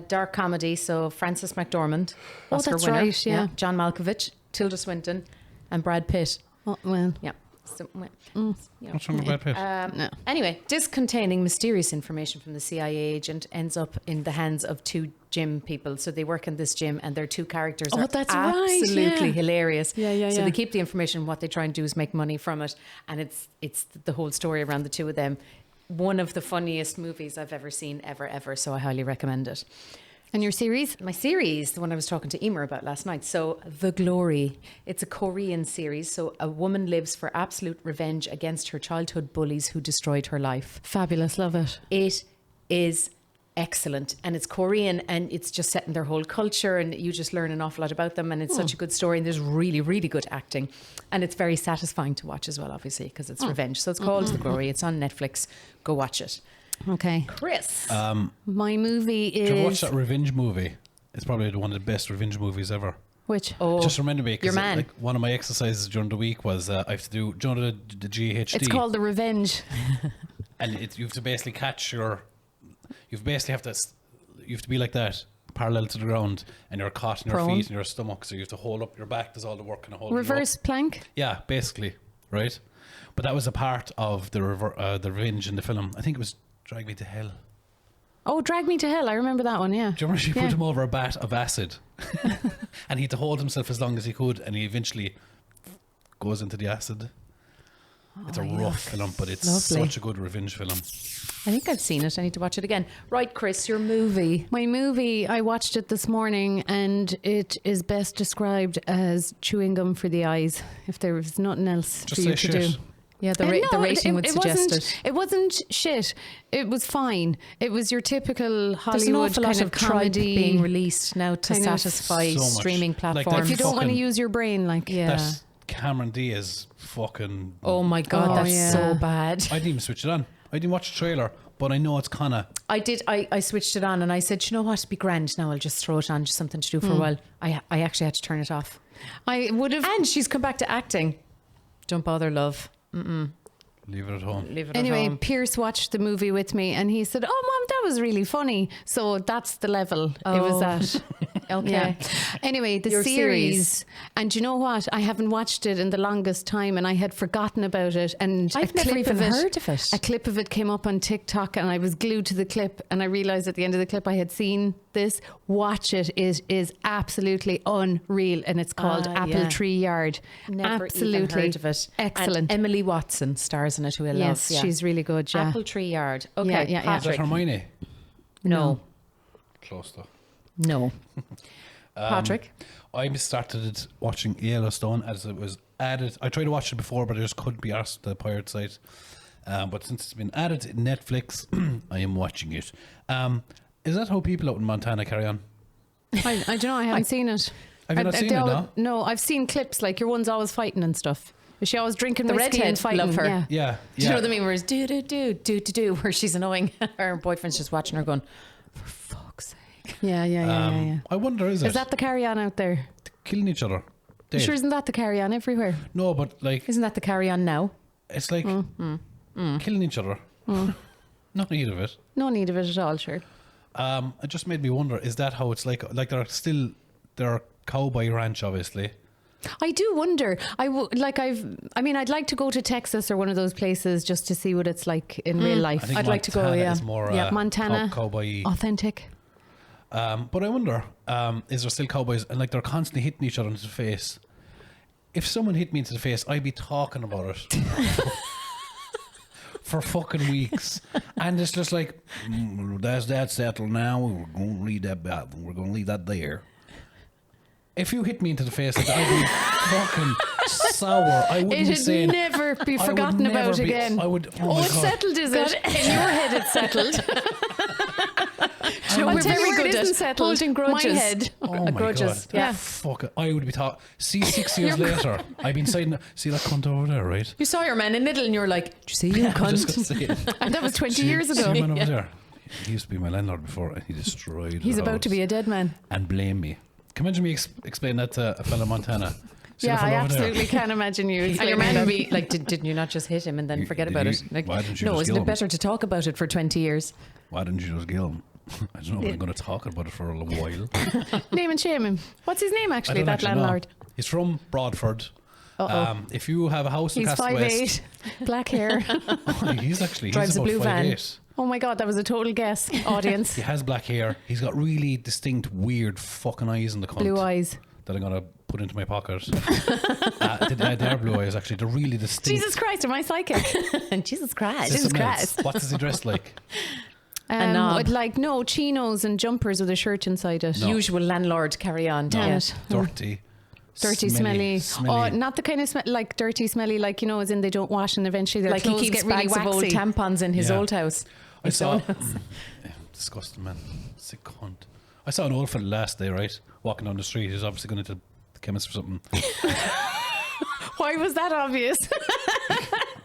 dark comedy. So Frances McDormand, Oh, Oscar that's winner. right, yeah. John Malkovich, Tilda Swinton, and Brad Pitt. Oh well. Yeah. So, What's wrong with Brad Pitt? No. Anyway, disc containing mysterious information from the CIA agent ends up in the hands of 2 gym people. So they work in this gym, and their 2 characters Oh, are that's right, absolutely yeah. hilarious. Yeah. So they keep the information. What they try and do is make money from it, and it's the whole story around the 2 of them. One of the funniest movies I've ever seen, ever. So I highly recommend it. And your series? My series, the one I was talking to Emer about last night. So, The Glory. It's a Korean series. So, a woman lives for absolute revenge against her childhood bullies who destroyed her life. Fabulous. Love it. It is excellent. And it's Korean, and it's just set in their whole culture, and you just learn an awful lot about them. And it's such a good story, and there's really, really good acting. And it's very satisfying to watch as well, obviously, because it's revenge. So, it's called The Glory. It's on Netflix. Go watch it. Okay. Chris. My movie Did you ever watch is that revenge movie? It's probably one of the best revenge movies ever. which? Oh, Just remember me, your because man. like one of my exercises during the week was I have to do, do you know the GHD? It's called The Revenge. And you have to basically catch your, you basically have to, you have to be like that, parallel to the ground, and you're caught in your Prone. feet and your stomach, so you have to hold up your back. Does all the work and hold you up. Reverse plank. Yeah, basically, right? But that was a part of the revenge in the film. I think it was Drag Me to Hell. Oh, Drag Me to Hell. I remember that one. Yeah. Do you remember she Yeah. put him over a vat of acid, and he had to hold himself as long as he could, and he eventually goes into the acid. It's a rough film, but it's Lovely. such a good revenge film. I think I've seen it. I need to watch it again. Right, Chris, your movie. My movie, I watched it this morning, and it is best described as chewing gum for the eyes. If there was nothing else Just for you say to shit. do. Yeah, the No, rating would suggest wasn't, it. It wasn't shit. It was fine. It was your typical There's an Hollywood awful lot kind of of tripe comedy being released now to kind of- satisfy So much. streaming Like that platforms. If you don't want to fucking- use your brain, like yeah. That Cameron Diaz fucking. Oh my God, Oh, that's yeah. so bad. I didn't even switch it on. I didn't watch the trailer, but I know it's kind of. I did. I switched it on and I said, you know what, it'd be grand now. I'll just throw it on, just something to do for a while. I actually had to turn it off. I would have. And she's come back to acting. Don't bother, love. Leave it at home. Leave it at Anyway, home. Pierce watched the movie with me and he said, "Oh, Mom, that was really funny." So that's the level it was at. Okay. Yeah. Anyway, the Your series. And you know what? I haven't watched it in the longest time and I had forgotten about it. And I've a never clip even of it, heard of it. A clip of it came up on TikTok and I was glued to the clip and I realised at the end of the clip I had seen this. Watch it. It is absolutely unreal and it's called Apple Tree Yard. Never absolutely even heard of it. Excellent. And Emily Watson stars in it, who I love. Yes, she's really good. Yeah. Apple Tree Yard. Okay, Yeah, yeah, yeah. Is that Patrick. Hermione? No. Close though. No. Patrick. I started watching Yellowstone as it was added. I tried to watch it before, but I just couldn't be asked the pirate site. But since it's been added to Netflix, I am watching it. Is that how people out in Montana carry on? I don't know. I haven't seen it. Have you not seen it now? No, I've seen clips like your one's always fighting and stuff. Is she always drinking The whiskey redhead, and fighting? love her. Yeah. Yeah. Do you know the meme where it's do, where she's annoying? Her boyfriend's just watching her going, for fuck's sake. Yeah. I wonder, is Is that the carry on out there? killing each other? Dead. Sure, isn't that the carry on everywhere? No, but like Isn't that the carry on now? it's like killing each other. Not need of it. No need of it at all, sure. It just made me wonder: is that how it's like? Like there are cowboy ranch, obviously. I do wonder. I'd like to go to Texas or one of those places just to see what it's like in real life. I think I'd like to go, Montana yeah. is more Yeah, Montana. cowboy. Authentic. But I wonder, is there still cowboys and like they're constantly hitting each other into the face? If someone hit me into the face, I'd be talking about it for fucking weeks, and it's just like that's that settled now. We're going to leave that. We're going to leave that there. If you hit me into the face, I'd be fucking sour. I wouldn't be It'd saying. never be I would forgotten never about be- again. I would. Oh, my it's God. settled, is it? In your head, it's settled. I We're would- very good it at isn't settled. holding grudges. My head. Oh my grudges. God. Yeah. Fuck it. I would be talking. See, 6 years later, I've been saying, see that cunt over there, right? You saw your man in middle and you were like, did you see you I'm just cunt? gonna say it. And that was 20 years See ago. your man over there. He used to be my landlord before, and he destroyed. He's the about to be a house dead man. and blame me. Can you imagine me explain that to a fella in Montana? See Yeah, the fella I over there? absolutely can't imagine you. And your explaining man that. would be like, didn't you not just hit him and then You- forget did about you- it? Like, why didn't you no, just isn't kill it him? better to talk about it for 20 years? Why didn't you just kill him? I don't know. But I'm going to talk about it for a little while. Name and shame him. What's his name I actually, don't that actually know. landlord? He's from Broadford. Uh-oh. If you have a house in He's Castle 5'8", black hair. he's actually Drives he's a about blue van. 5'8". Oh my God, that was a total guess, audience. He has black hair. He's got really distinct, weird fucking eyes in the cunt. Blue eyes. That I'm gonna put into my pocket. They are blue eyes actually. They're really distinct. Jesus Christ, am I psychic? Jesus Christ. System Jesus Heads. Christ. What does he dress like? knob. With like chinos and jumpers with a shirt inside it. No. Usual landlord carry on. Damn Yeah. it. Dirty. Dirty, smelly. Oh, not the kind of like dirty, smelly, like, as in they don't wash and eventually their Like he clothes keeps get really bags of old waxy. tampons in his Yeah. old house. I His saw. own house. Disgusting, man. Sick cunt. I saw an old fella last day, right? Walking down the street. He's obviously going to the chemist for something. Why was that obvious?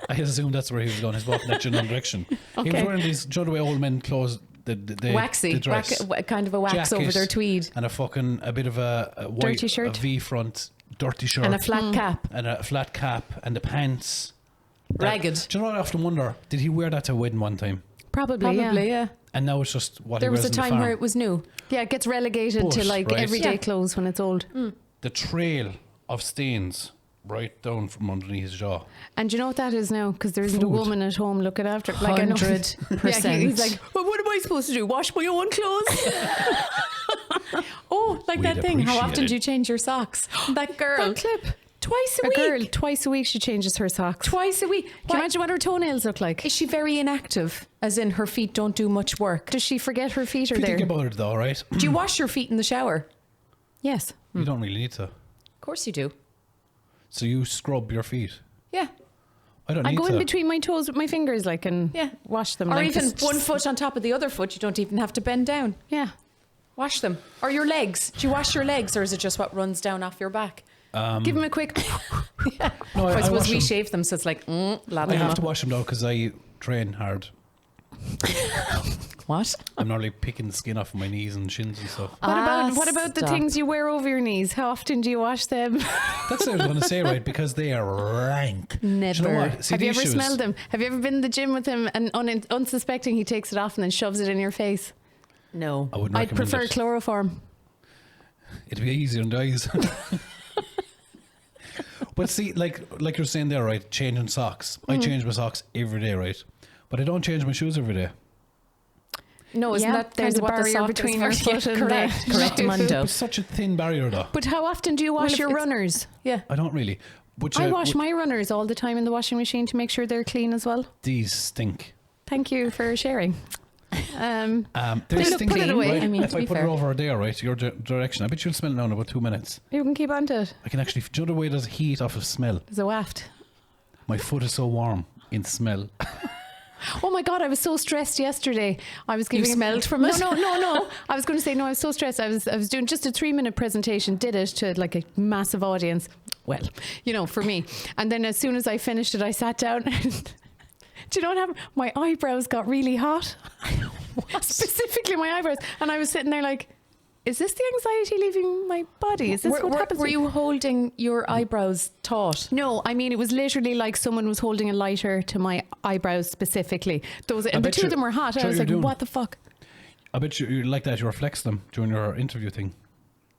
I assume that's where he was going. He's walking that general direction. He was Okay. wearing these, do you know the way old men clothes? The Waxy. dress. Kind of a wax over Jacket their tweed. and a bit of a white, Dirty shirt. a V front, dirty shirt, And a flat cap. and a flat cap, and the pants. Ragged. Do you know what I often wonder? Did he wear that to a wedding one time? Probably, Yeah. And now it's just what There he was wears a in the time farm. where it was new. Yeah, it gets relegated to But, like right. everyday Yeah. clothes when it's old. The trail of stains right down from underneath his jaw. And do you know what that is now? Because there isn't a Food. woman at home looking after it. Like, I know- 100%. Yeah, he's like, well, what am I supposed to do? Wash my own clothes? Oh, like We'd that thing. How appreciate often it. do you change your socks? That girl. That clip. Twice a A week. girl, twice a week she changes her socks. Twice a week. Can you Why- imagine what her toenails look like? Is she very inactive? As in her feet don't do much work? Does she forget her feet are If you there? think about it though, right? Do you wash your feet in the shower? Yes. You don't really need to. Of course you do. So you scrub your feet. Yeah. I don't I need go to. in between my toes with my fingers, like, and Yeah. wash them. Or like, even just- one foot on top of the other foot. You don't even have to bend down. Yeah. Wash them. Or your legs. Do you wash your legs or is it just what runs down off your back? Give him a quick. No, I suppose wash we them. shave them so it's like, lather I them have up. to wash them though because I train hard. What? I'm normally picking the skin off of my knees and shins and stuff. What about the stop. things you wear over your knees? How often do you wash them? That's what I was going to say, right? Because they are rank. Never. Do you know what? See, Have you these ever shoes- smelled them? Have you ever been in the gym with him and unsuspecting he takes it off and then shoves it in your face? No. I wouldn't I'd recommend prefer it. chloroform. It'd be easier on the eyes. But see, like you're saying there, right? Changing socks. I change my socks every day, right? But I don't change my shoes every day. No, isn't that there's kind a of what the barrier sock between is your for? foot and correct. the Correct, shoe. Mundo. It's such a thin barrier, though. But how often do you wash if your it's- runners? Yeah. I don't really. But I yeah, wash my runners all the time in the washing machine to make sure they're clean as well. These stink. Thank you for sharing. They look, stink. put it away. Right? I mean, if to I be put fair. it over there, right, your direction, I bet you'll smell it now in about 2 minutes. You can keep on to it. I can actually. Do you know the way there's heat off of smell? There's a waft. My foot is so warm in smell. Oh my God, I was so stressed yesterday. I was giving smelled from it? No. I was going to say, no, I was so stressed. I was doing just a 3-minute presentation, did it to like a massive audience. Well, you know, for me. And then as soon as I finished it, I sat down and do you know what happened? My eyebrows got really hot. Specifically my eyebrows. And I was sitting there like, is this the anxiety leaving my body? Is this what happens? Were you holding your eyebrows taut? No, I mean, it was literally like someone was holding a lighter to my eyebrows specifically. And the bet two you- of them were hot. sure I was you're like, doing- what the fuck? I bet you like that. You reflex them during your interview thing.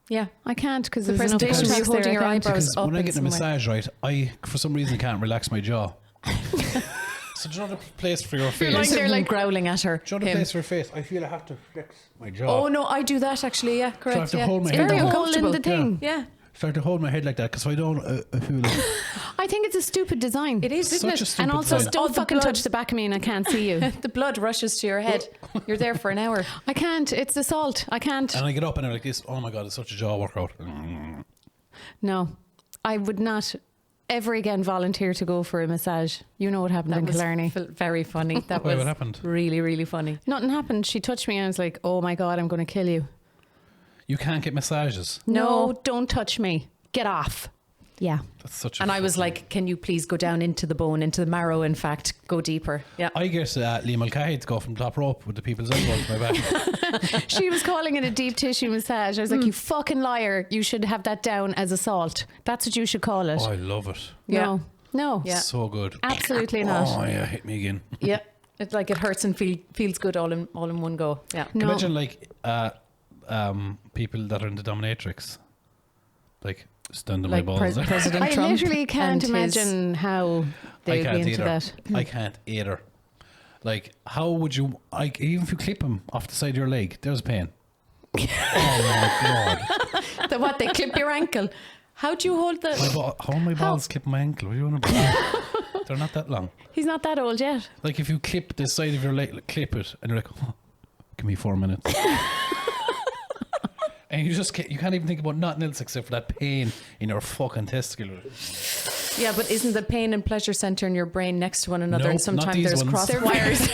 Yeah. I can't because The there's enough presentation where tracks you're holding there, your I can't. eyebrows Because up when I and get a somewhere. massage, right, I for some reason can't relax my jaw. So do you know the place for your face? like They're they're like- growling at her. Do you know the him. place for your face? I feel I have to flex my jaw. Oh no, I do that actually. Yeah, correct. I have to yeah. hold my It's head very down. hole in uncomfortable. the thing. Yeah, Start to hold my head like that because I don't feel like I think it's a stupid design. it is, isn't such a it? stupid And also, design. don't the fucking blood. touch the back of me and I can't see you. The blood rushes to your head. You're there for an hour. I can't. It's assault. I can't. And I get up and I'm like this. Oh my god, it's such a jaw workout. No, I would not ever again volunteer to go for a massage. You know what happened in was Killarney. very funny. That Why, was what happened? really, really funny. Nothing happened. She touched me and I was like, oh my God, I'm going to kill you. You can't get massages. No, don't touch me. Get off. Yeah. That's such. A And I was like, can you please go down into the bone, into the marrow, in fact, go deeper. Yeah. I get Liam Mulcahy to go from top rope with the people's elbows to my back. She was calling it a deep tissue massage. I was like, you fucking liar. You should have that down as assault. That's what you should call it. Oh, I love it. Yeah. No. No. Yeah. So good. Absolutely not. Oh yeah, hit me again. Yeah. It's like it hurts and feels good all in one go. Yeah. No. Imagine like people that are in the dominatrix, like stand on Like my balls. President I Trump. literally can't and his- imagine how I they'd can't be into either. that. I can't either. Like, how would you? Like, even if you clip him off the side of your leg, there's pain. Oh my god! What, they clip your ankle? How do you hold the... How are my balls clipping my ankle? What do you want to? They're not that long. He's not that old yet. Like if you clip the side of your leg, like, clip it, and you're like, oh, give me 4 minutes. And you just you can't even think about nothing else except for that pain in your fucking testicle. Yeah, but isn't the pain and pleasure center in your brain next to one another? Nope, And not sometimes these there's ones. cross They're wires.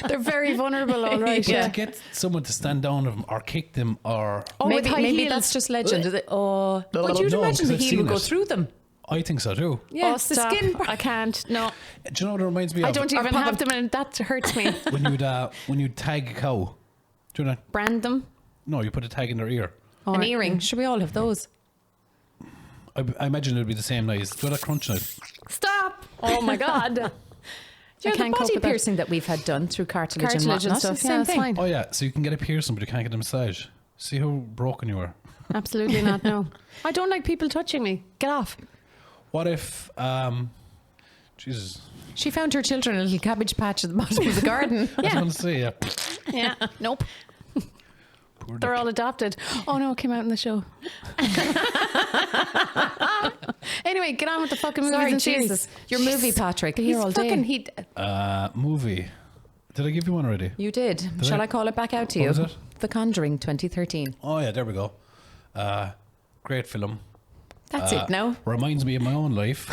They're very vulnerable, all right. You Yeah. have to get someone to stand down of them or kick them or. Oh, with high maybe heels. that's just legend. Oh, but you'd No, imagine 'cause the I've heel seen would go it. through them. I think so too. Yeah, Oh, the stop. skin. I can't. No, Do you know what it reminds me of? I don't even have them, and that hurts me. When you'd tag a cow. Do you know? Brand them. No, you put a tag in their ear. All An right. earring. Should we all have those? I imagine it would be the same noise. Do that crunch noise. Stop! Oh my God. Do you I know the can't cope body with that. piercing that we've had done through cartilage and Cartilage and whatnot? stuff. It's the Yeah, same that's thing. fine. Oh yeah, so you can get a piercing, but you can't get a massage. See how broken you are. Absolutely not. No, I don't like people touching me. Get off. What if, Jesus, She found her children a little cabbage patch at the bottom of the garden. I was going to say, yeah. Yeah. Nope. Poor They're Dick. all adopted. Oh no, it came out in the show. Anyway, get on with the fucking movies Sorry, and series. Jesus. Your movie, Patrick. Be here all day. Movie. Did I give you one already? You did. Shall I call it back out to What you? was it? The Conjuring 2013. Oh yeah, there we go. Great film. That's it now. Reminds me of my own life.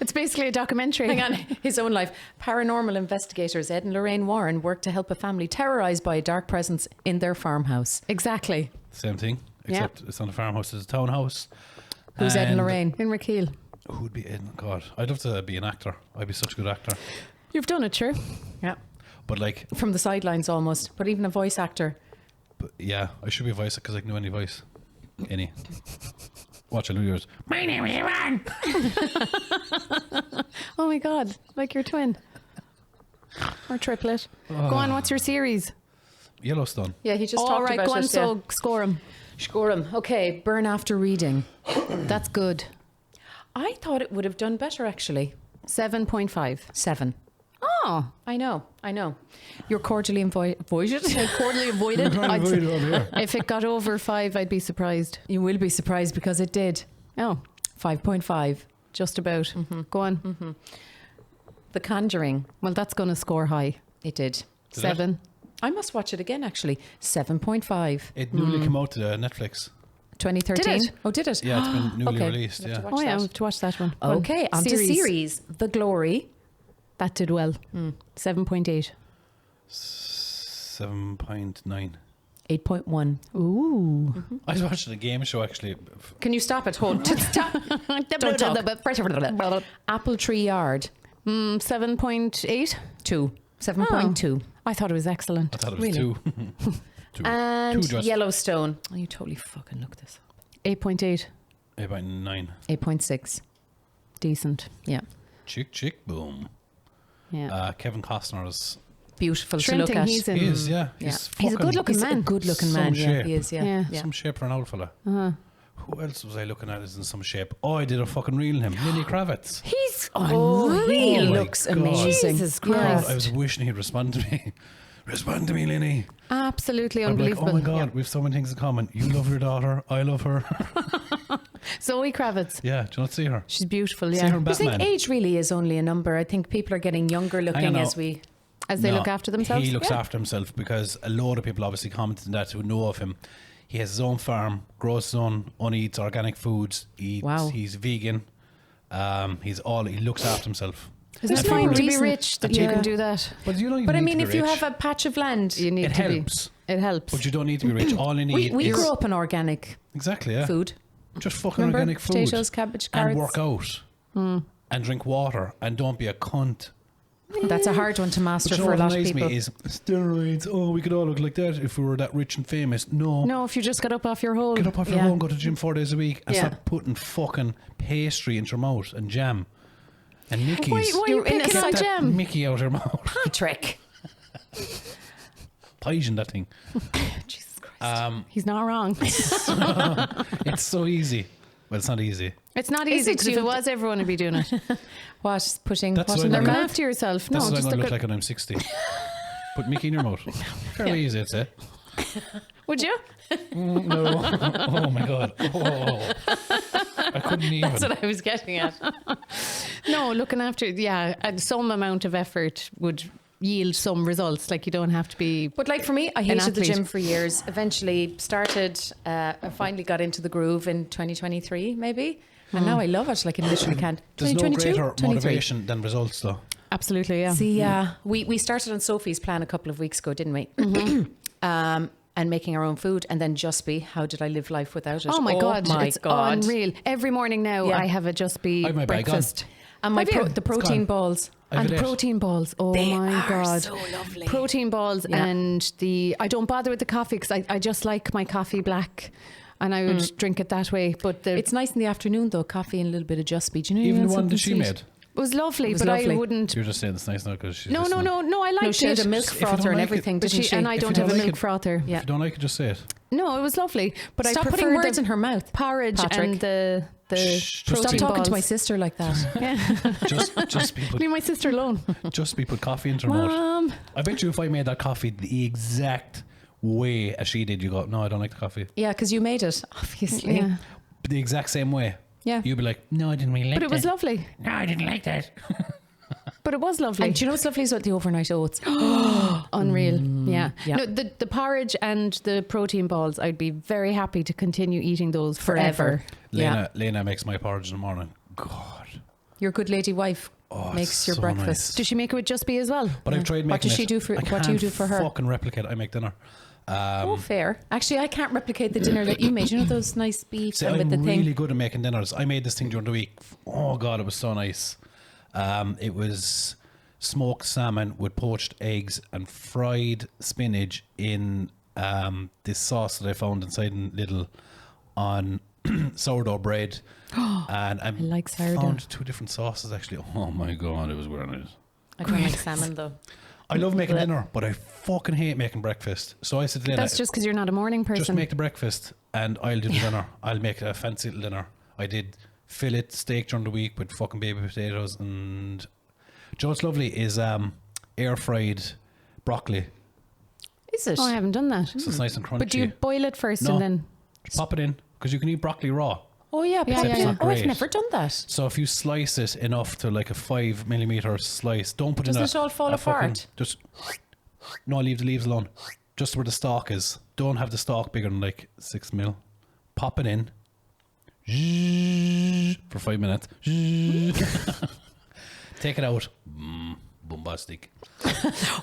It's basically a documentary. Hang on, his own life. Paranormal investigators Ed and Lorraine Warren work to help a family terrorised by a dark presence in their farmhouse. Exactly. Same thing, except it's not a farmhouse, it's a townhouse. Who's Ed and And Lorraine? In Rakeel. Who'd be Ed? God, I'd love to be an actor. I'd be such a good actor. You've done it, sure. Yeah. But like, From the sidelines almost, but even a voice actor. but yeah, I should be a voice because I can do any voice. Any. Watch, I'll do yours. My name is Ivan. Oh my God, like your twin. Or triplet. Go on, what's your series? Yellowstone. Yeah, he just All talked right, about go on, it. so score him. Score him. Okay, burn after reading. That's good. I thought it would have done better, actually. 7.5. 7. Oh, I know. You're cordially invited. cordially avoided. If it got over 5, I'd be surprised. You will be surprised because it did. Oh, 5.5. just about. Go on. The Conjuring. Well, that's going to score high. It did. 7. I must watch it again, actually. 7.5. It newly came out to Netflix. 2013. Did it? Oh, did it? Yeah, it's been newly Okay. released. We'll have Yeah. to watch Oh yeah, that. we have to watch that one. Go on. Okay, on to series. The Glory. That did well. 7.8. 7.9. 8.1. Ooh. I was watching a game show actually. Can you stop it? Hold. Stop. Don't talk. Apple Tree Yard. 7.8. 2. 7.2. I thought it was excellent. I thought it was Really? 2. 2. And Two just. Yellowstone. Oh, you totally fucking looked this up. 8.8. 8.9. 8.6. Decent. Yeah. Chick, boom. Yeah. Kevin Costner is. Beautiful to Shrinking, look at. he's in. He is, yeah. Yeah. He's a good-looking He's man. a good-looking Some man. Yeah, shape. he is. Yeah. Yeah. Yeah. Some shape for an old fella. Uh-huh. Who else was I looking at is in some shape? Oh, I did a fucking reel in him. Lenny Kravitz. He's Oh, he Oh my looks God. amazing. Jesus God, Christ. I was wishing he'd respond to me. Respond to me, Lenny. Absolutely I'd be like, unbelievable. oh my God, we've so many things in common. You love your daughter. I love her. Zoe Kravitz. Yeah, do you not see her? She's beautiful, See her yeah. in I think Batman. age really is only a number. I think people are getting younger looking know. as we. As they No, look after themselves. He looks Yeah. after himself because a load of people obviously commented on that who know of him. He has his own farm, grows his own, only eats organic foods. Wow. He's vegan. He looks after himself. Isn't There's it no fine to be reason- rich that Yeah. you can do that? But you don't even But I need mean, to if be you rich. have a patch of land, You need It to helps. be. It helps. But you don't need to be rich. All you need we is grew up on organic exactly yeah. food. Just fucking Remember? organic food. Potatoes, cabbage, carrots. and work out and drink water and don't be a cunt. That's a hard one to master But you know for a what lot of annoys people. me is steroids. Oh, we could all look like that if we were that rich and famous. No. No, if you just got up off your hole. Get up off your Yeah. home, go to the gym 4 days a week and Yeah. stop putting fucking pastry into your mouth and jam. And Mickey's. Why are you You're in a picking on side- jam? Mickey out your mouth. Patrick. Poison that thing. Jesus Christ. He's not wrong. It's so easy. Well, it's not easy. It's not Is easy it because if you- it was, everyone would be doing it. What? Putting That's what what in I'm their Look gonna- mouth? after yourself. That's No, what I'm just going to look look at. like when I'm 60. Put Mickey in your mouth. Fairly easy, I'd say. Would you? No. Oh my God. Oh. I couldn't even. That's what I was getting at. No, looking after. Yeah, and some amount of effort would yield some results. Like you don't have to be. But like for me, I An hated the athlete. gym for years. Eventually started, I finally got into the groove in 2023 maybe. And now I love it. Like I literally can't. There's no 2022? greater 23. motivation than results, though. Absolutely, yeah. See, we started on Sophie's plan a couple of weeks ago, didn't we? And making our own food, and then Just Be. How did I live life without it? Oh my God, it's God. unreal. Every morning now, Yeah. I have a Just Be I have my bag breakfast. And my Have you? the protein gone. balls. I have And it. protein balls. Oh They my are God. so lovely. Protein balls Yeah. and I don't bother with the coffee because I just like my coffee black and I would drink it that way. But It's nice in the afternoon though, coffee and a little bit of Just Be. Do you know? Even you the want one that something she sweet? made. it was lovely, It was but lovely. I wouldn't. You're just saying it's nice now because she's No, just no, not- no, no. I liked No, she had it. a milk If you frother don't and like everything, it- But didn't she? and I If don't you have a don't milk like frother. Yeah. If you don't like it, just say it. No, it was lovely. But Stop I putting prefer words the in her mouth. porridge Patrick. and the Shh, just protein Stop talking balls. to my sister like that. Just Leave my sister alone. put coffee into her mouth. Mom. I bet you if I made that coffee the exact way as she did, you go, no, I don't like the coffee. Yeah, because you made it, obviously. Yeah. But the exact same way. Yeah. You'd be like, no, I didn't really like But it was lovely. No, I didn't like that. But it was lovely. And do you know what's lovely is what the overnight oats. Unreal. Yeah. yeah. No, the porridge and the protein balls, I'd be very happy to continue eating those Forever. forever. Lena makes my porridge in the morning. God. Your good lady wife makes it's your so breakfast. nice. Does she make it with Just Be as well? But I've tried making What does it. she do for- I what do you can't do for her? fucking replicate. I make dinner. Oh, fair. Actually, I can't replicate the dinner that you made. You know those nice beef See, and I'm with the really thing. good at making dinners. I made this thing during the week. Oh God, it was so nice. It was smoked salmon with poached eggs and fried spinach in this sauce that I found inside Lidl on sourdough bread. And I like sourdough. found 2 different sauces actually. Oh my god, it was weird. I don't like salmon though. I love making dinner, but I fucking hate making breakfast. So I said to Lena, That's just because you're not a morning person. just make the breakfast and I'll do the dinner. I'll make a fancy little dinner. I did fillet steak during the week with fucking baby potatoes, and Joe, what's lovely is air fried broccoli. Is it? Oh, I haven't done that. So it's nice and crunchy. But do you boil it first No. and then? Just pop it in, because you can eat broccoli raw. Oh yeah, Yeah, pop yeah, it yeah. in. Oh, I've Great. never done that. So if you slice it enough to like a 5mm slice, don't put Doesn't in it all fall a fucking- apart? Just no, leave the leaves alone. Just where the stalk is. Don't have the stalk bigger than like 6mm. Pop it in for 5 minutes. Take it out. Bombastic.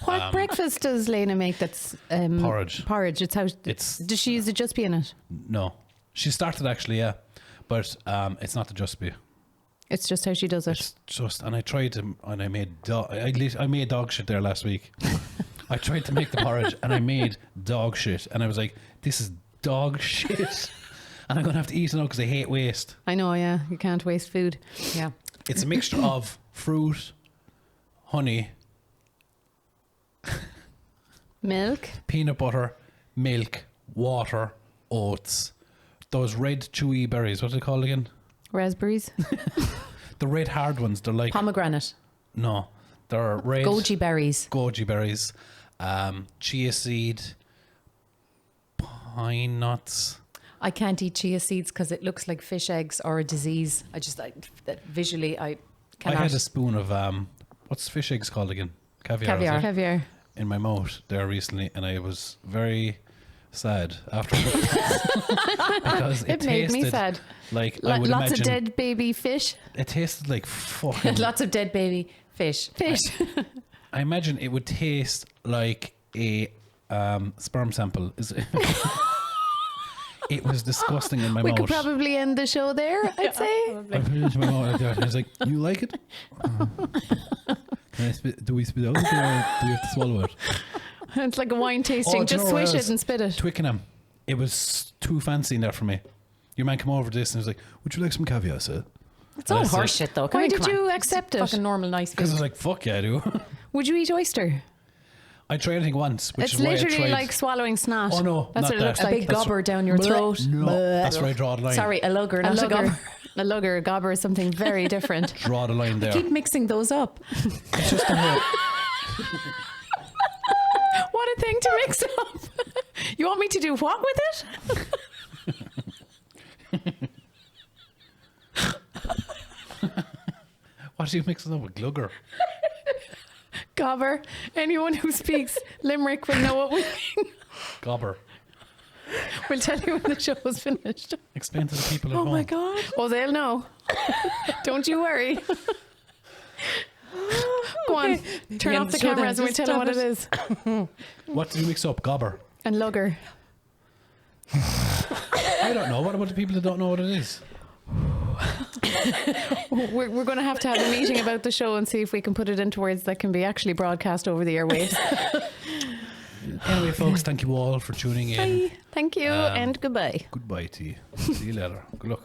What breakfast does Lena make that's Porridge. Porridge. It's how. It's- Does she use the just be in it? No, she started actually, yeah, but it's not the just be. It's just how she does it. It's just, and I tried to, and I made I made dog shit there last week. I tried to make the porridge, and I made dog shit, and I was like, this is dog shit, and I'm gonna have to eat it now because I hate waste. I know, yeah. You can't waste food. Yeah. It's a mixture of fruit, honey, Milk. peanut butter, milk, water, oats, those red chewy berries. What are they called again? Raspberries. The red hard ones. They're like Pomegranate. no, they're red Goji berries. goji berries, chia seed, pine nuts. I can't eat chia seeds because it looks like fish eggs or a disease. That visually I cannot. I had a spoon of what's fish eggs called again? Caviar. is Caviar. it? Caviar. In my mouth there recently, and I was very sad after because It made me tasted sad. like I would Lots of imagine dead baby fish. it tasted like fucking. Lots of dead baby fish. Fish. I imagine it would taste like a sperm sample. It was disgusting in my We mouth. could probably end the show there, I'd say. I put it into my mouth like that, and I was like, "You like it? Can I spit? Do we spit out, or do we have to swallow it?" It's like a wine tasting. Oh, do you Just know where swish I it was? and spit it. Twickenham. It was too fancy in there for me. Your man came over to this and was like, "Would you like some caviar, sir?" It's all I said- horseshit though. Why did you accept it? Fucking normal, nice Because I food. was like, "Fuck yeah, I do." Would you eat oyster? I tried anything once, which It's is why I literally tried. like swallowing snot. Oh, no, That's not what it that. looks A like. big gobber down your throat. No, that's where I draw the line. Sorry, a lugger, A not a lugger. gobber. A lugger, a gobber is something very different. Draw the line there. Keep mixing those up. It's just the whole. What a thing to mix up. You want me to do what with it? What do you mix it up with? Glugger. Gobber. Anyone who speaks Limerick will know what we mean. Gobber. We'll tell you when the show is finished. Explain to the people at home. Oh my god. Oh, they'll know. Don't you worry. Go on. Turn Yeah, off the show them. cameras and we Just tell them what stop it is. What do you mix up? Gobber. And lugger. I don't know. What about the people that don't know what it is? We're going to have a meeting about the show and see if we can put it into words that can be actually broadcast over the airwaves. Anyway, folks, thank you all for tuning in. Thank you and goodbye. Goodbye to you. See you later. Good luck.